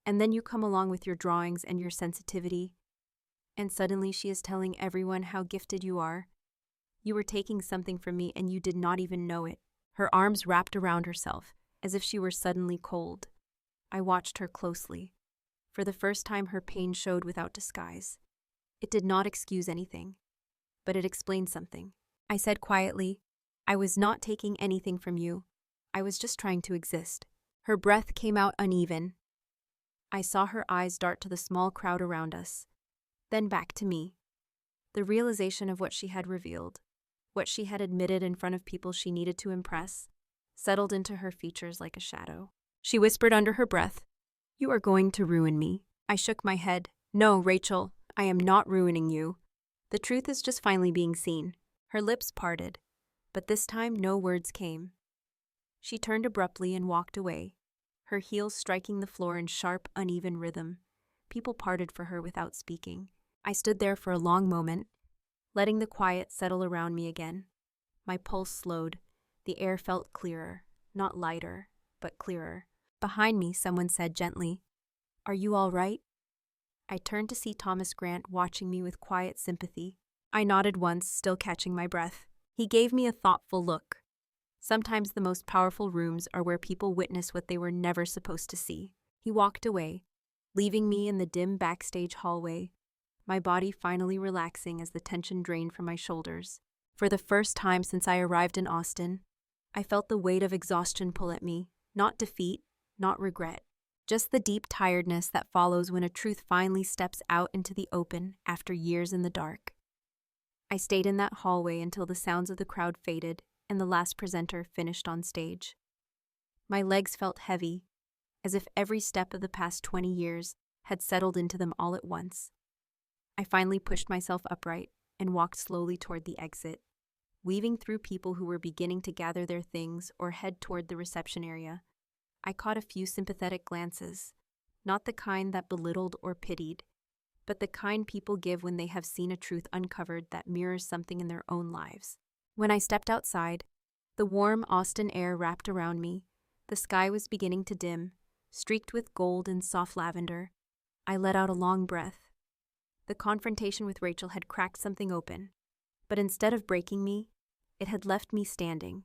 A: And then you come along with your drawings and your sensitivity, and suddenly she is telling everyone how gifted you are. You were taking something from me and you did not even know it." Her arms wrapped around herself, as if she were suddenly cold. I watched her closely. For the first time, her pain showed without disguise. It did not excuse anything, but it explained something. I said quietly, "I was not taking anything from you. I was just trying to exist." Her breath came out uneven. I saw her eyes dart to the small crowd around us, then back to me. The realization of what she had revealed, what she had admitted in front of people she needed to impress, settled into her features like a shadow. She whispered under her breath, "You are going to ruin me." I shook my head. "No, Rachel, I am not ruining you. The truth is just finally being seen." Her lips parted, but this time no words came. She turned abruptly and walked away, her heels striking the floor in sharp, uneven rhythm. People parted for her without speaking. I stood there for a long moment, letting the quiet settle around me again. My pulse slowed. The air felt clearer, not lighter, but clearer. Behind me, someone said gently, "Are you all right?" I turned to see Thomas Grant watching me with quiet sympathy. I nodded once, still catching my breath. He gave me a thoughtful look. Sometimes the most powerful rooms are where people witness what they were never supposed to see. He walked away, leaving me in the dim backstage hallway, my body finally relaxing as the tension drained from my shoulders. For the first time since I arrived in Austin, I felt the weight of exhaustion pull at me, not defeat, not regret, just the deep tiredness that follows when a truth finally steps out into the open after years in the dark. I stayed in that hallway until the sounds of the crowd faded and the last presenter finished on stage. My legs felt heavy, as if every step of the past 20 years had settled into them all at once. I finally pushed myself upright and walked slowly toward the exit, weaving through people who were beginning to gather their things or head toward the reception area. I caught a few sympathetic glances, not the kind that belittled or pitied, but the kind people give when they have seen a truth uncovered that mirrors something in their own lives. When I stepped outside, the warm Austin air wrapped around me. The sky was beginning to dim, streaked with gold and soft lavender. I let out a long breath. The confrontation with Rachel had cracked something open, but instead of breaking me, it had left me standing,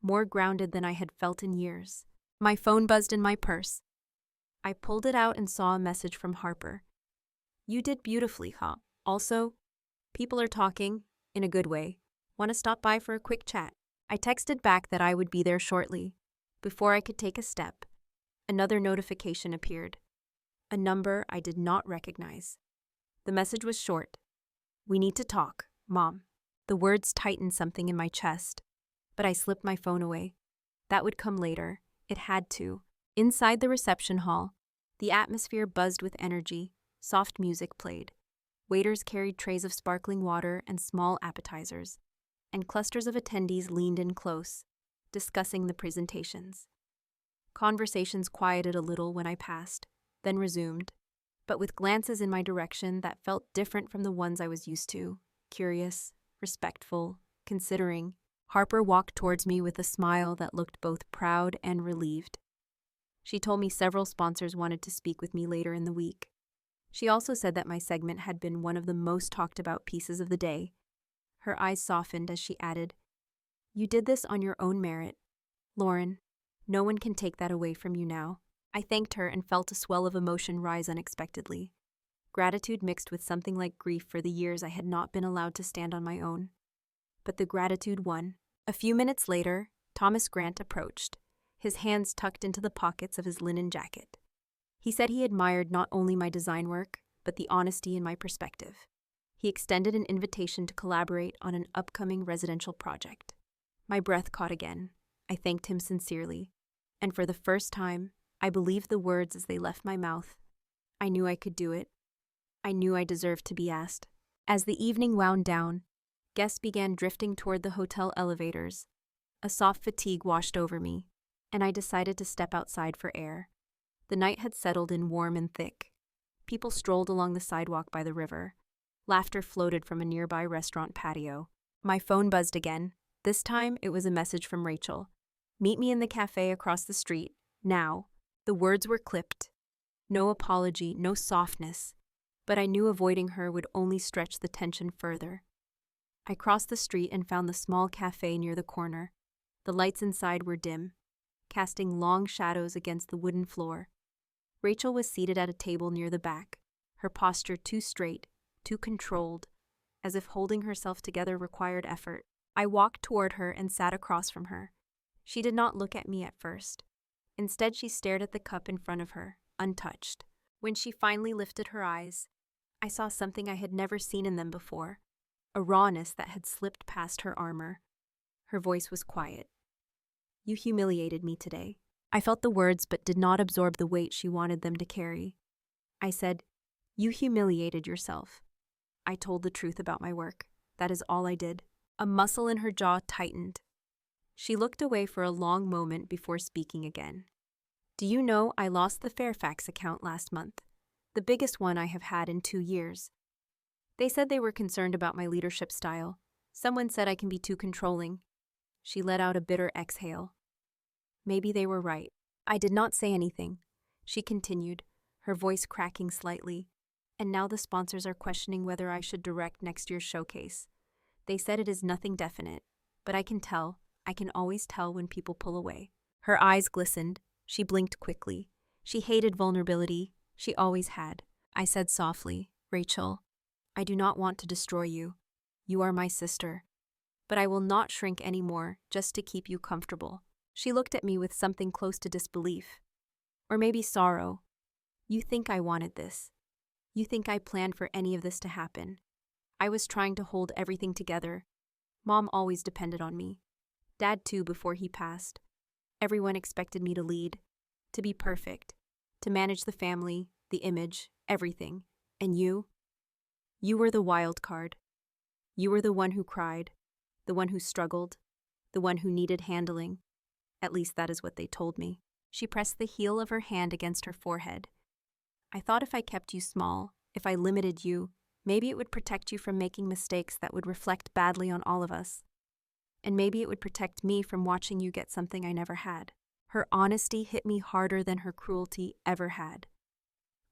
A: more grounded than I had felt in years. My phone buzzed in my purse. I pulled it out and saw a message from Harper. "You did beautifully, huh? Also, people are talking, in a good way. Want to stop by for a quick chat?" I texted back that I would be there shortly. Before I could take a step, another notification appeared. A number I did not recognize. The message was short. "We need to talk, Mom." The words tightened something in my chest, but I slipped my phone away. That would come later. It had to. Inside the reception hall, the atmosphere buzzed with energy. Soft music played. Waiters carried trays of sparkling water and small appetizers, and clusters of attendees leaned in close, discussing the presentations. Conversations quieted a little when I passed, then resumed, but with glances in my direction that felt different from the ones I was used to, curious, respectful, considering. Harper walked towards me with a smile that looked both proud and relieved. She told me several sponsors wanted to speak with me later in the week. She also said that my segment had been one of the most talked about pieces of the day. Her eyes softened as she added, "You did this on your own merit. Lauren, no one can take that away from you now." I thanked her and felt a swell of emotion rise unexpectedly. Gratitude mixed with something like grief for the years I had not been allowed to stand on my own. But the gratitude won. A few minutes later, Thomas Grant approached, his hands tucked into the pockets of his linen jacket. He said he admired not only my design work, but the honesty in my perspective. He extended an invitation to collaborate on an upcoming residential project. My breath caught again. I thanked him sincerely, and for the first time, I believed the words as they left my mouth. I knew I could do it. I knew I deserved to be asked. As the evening wound down, guests began drifting toward the hotel elevators. A soft fatigue washed over me, and I decided to step outside for air. The night had settled in warm and thick. People strolled along the sidewalk by the river. Laughter floated from a nearby restaurant patio. My phone buzzed again. This time, it was a message from Rachel. "Meet me in the cafe across the street, now." The words were clipped. No apology, no softness. But I knew avoiding her would only stretch the tension further. I crossed the street and found the small cafe near the corner. The lights inside were dim, casting long shadows against the wooden floor. Rachel was seated at a table near the back, her posture too straight, too controlled, as if holding herself together required effort. I walked toward her and sat across from her. She did not look at me at first. Instead, she stared at the cup in front of her, untouched. When she finally lifted her eyes, I saw something I had never seen in them before, a rawness that had slipped past her armor. Her voice was quiet. "You humiliated me today." I felt the words but did not absorb the weight she wanted them to carry. I said, "You humiliated yourself." I told the truth about my work. That is all I did. A muscle in her jaw tightened. She looked away for a long moment before speaking again. "Do you know I lost the Fairfax account last month? The biggest one I have had in 2 years. They said they were concerned about my leadership style. Someone said I can be too controlling." She let out a bitter exhale. Maybe they were right. I did not say anything. She continued, her voice cracking slightly. "And now the sponsors are questioning whether I should direct next year's showcase. They said it is nothing definite, but I can tell. I can always tell when people pull away." Her eyes glistened. She blinked quickly. She hated vulnerability. She always had. I said softly, "Rachel, I do not want to destroy you. You are my sister. But I will not shrink anymore just to keep you comfortable." She looked at me with something close to disbelief. Or maybe sorrow. "You think I wanted this. You think I planned for any of this to happen. I was trying to hold everything together. Mom always depended on me. Dad too before he passed. Everyone expected me to lead, to be perfect, to manage the family, the image, everything. And you were the wild card. You were the one who cried, the one who struggled, the one who needed handling. At least that is what they told me." She pressed the heel of her hand against her forehead. "I thought if I kept you small, if I limited you, maybe it would protect you from making mistakes that would reflect badly on all of us. And maybe it would protect me from watching you get something I never had." Her honesty hit me harder than her cruelty ever had.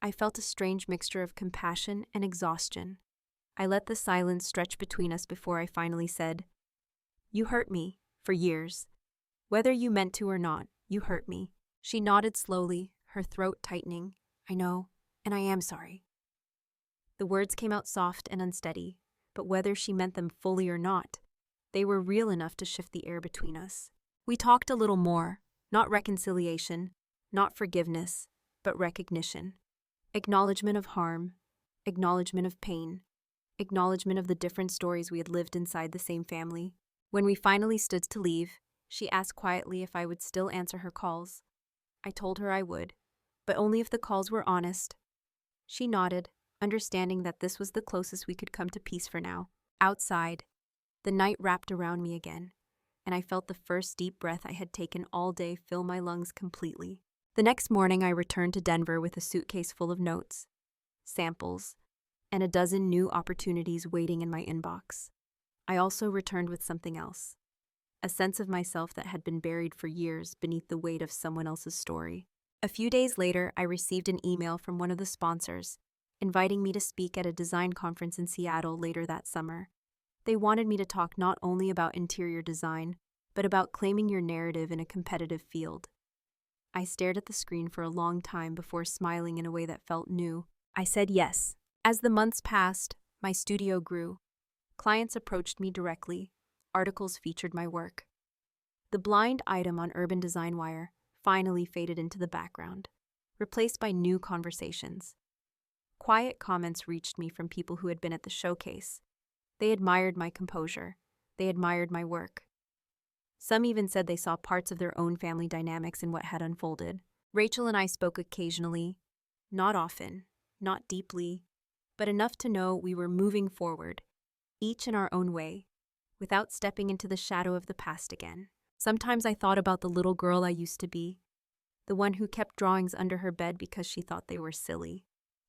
A: I felt a strange mixture of compassion and exhaustion. I let the silence stretch between us before I finally said, "You hurt me, for years. Whether you meant to or not, you hurt me." She nodded slowly, her throat tightening. "I know, and I am sorry." The words came out soft and unsteady, but whether she meant them fully or not, they were real enough to shift the air between us. We talked a little more, not reconciliation, not forgiveness, but recognition. Acknowledgement of harm, acknowledgement of pain, acknowledgement of the different stories we had lived inside the same family. When we finally stood to leave, she asked quietly if I would still answer her calls. I told her I would, but only if the calls were honest. She nodded, understanding that this was the closest we could come to peace for now. Outside, the night wrapped around me again, and I felt the first deep breath I had taken all day fill my lungs completely. The next morning, I returned to Denver with a suitcase full of notes, samples, and a dozen new opportunities waiting in my inbox. I also returned with something else, a sense of myself that had been buried for years beneath the weight of someone else's story. A few days later, I received an email from one of the sponsors, inviting me to speak at a design conference in Seattle later that summer. They wanted me to talk not only about interior design, but about claiming your narrative in a competitive field. I stared at the screen for a long time before smiling in a way that felt new. I said yes. As the months passed, my studio grew. Clients approached me directly. Articles featured my work. The blind item on Urban Design Wire finally faded into the background, replaced by new conversations. Quiet comments reached me from people who had been at the showcase. They admired my composure. They admired my work. Some even said they saw parts of their own family dynamics in what had unfolded. Rachel and I spoke occasionally, not often, not deeply, but enough to know we were moving forward, each in our own way, without stepping into the shadow of the past again. Sometimes I thought about the little girl I used to be, the one who kept drawings under her bed because she thought they were silly,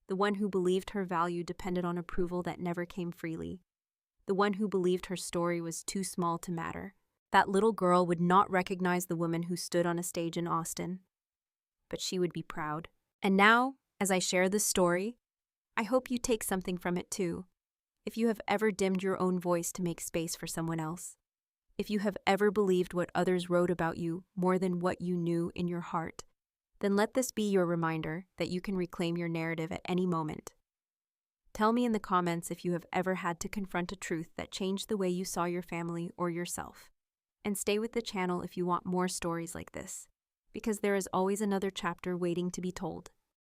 A: the one who believed her value depended on approval that never came freely, the one who believed her story was too small to matter. That little girl would not recognize the woman who stood on a stage in Austin, but she would be proud. And now, as I share this story, I hope you take something from it too. If you have ever dimmed your own voice to make space for someone else, if you have ever believed what others wrote about you more than what you knew in your heart, then let this be your reminder that you can reclaim your narrative at any moment. Tell me in the comments if you have ever had to confront a truth that changed the way you saw your family or yourself. And stay with the channel if you want more stories like this, because there is always another chapter waiting to be told.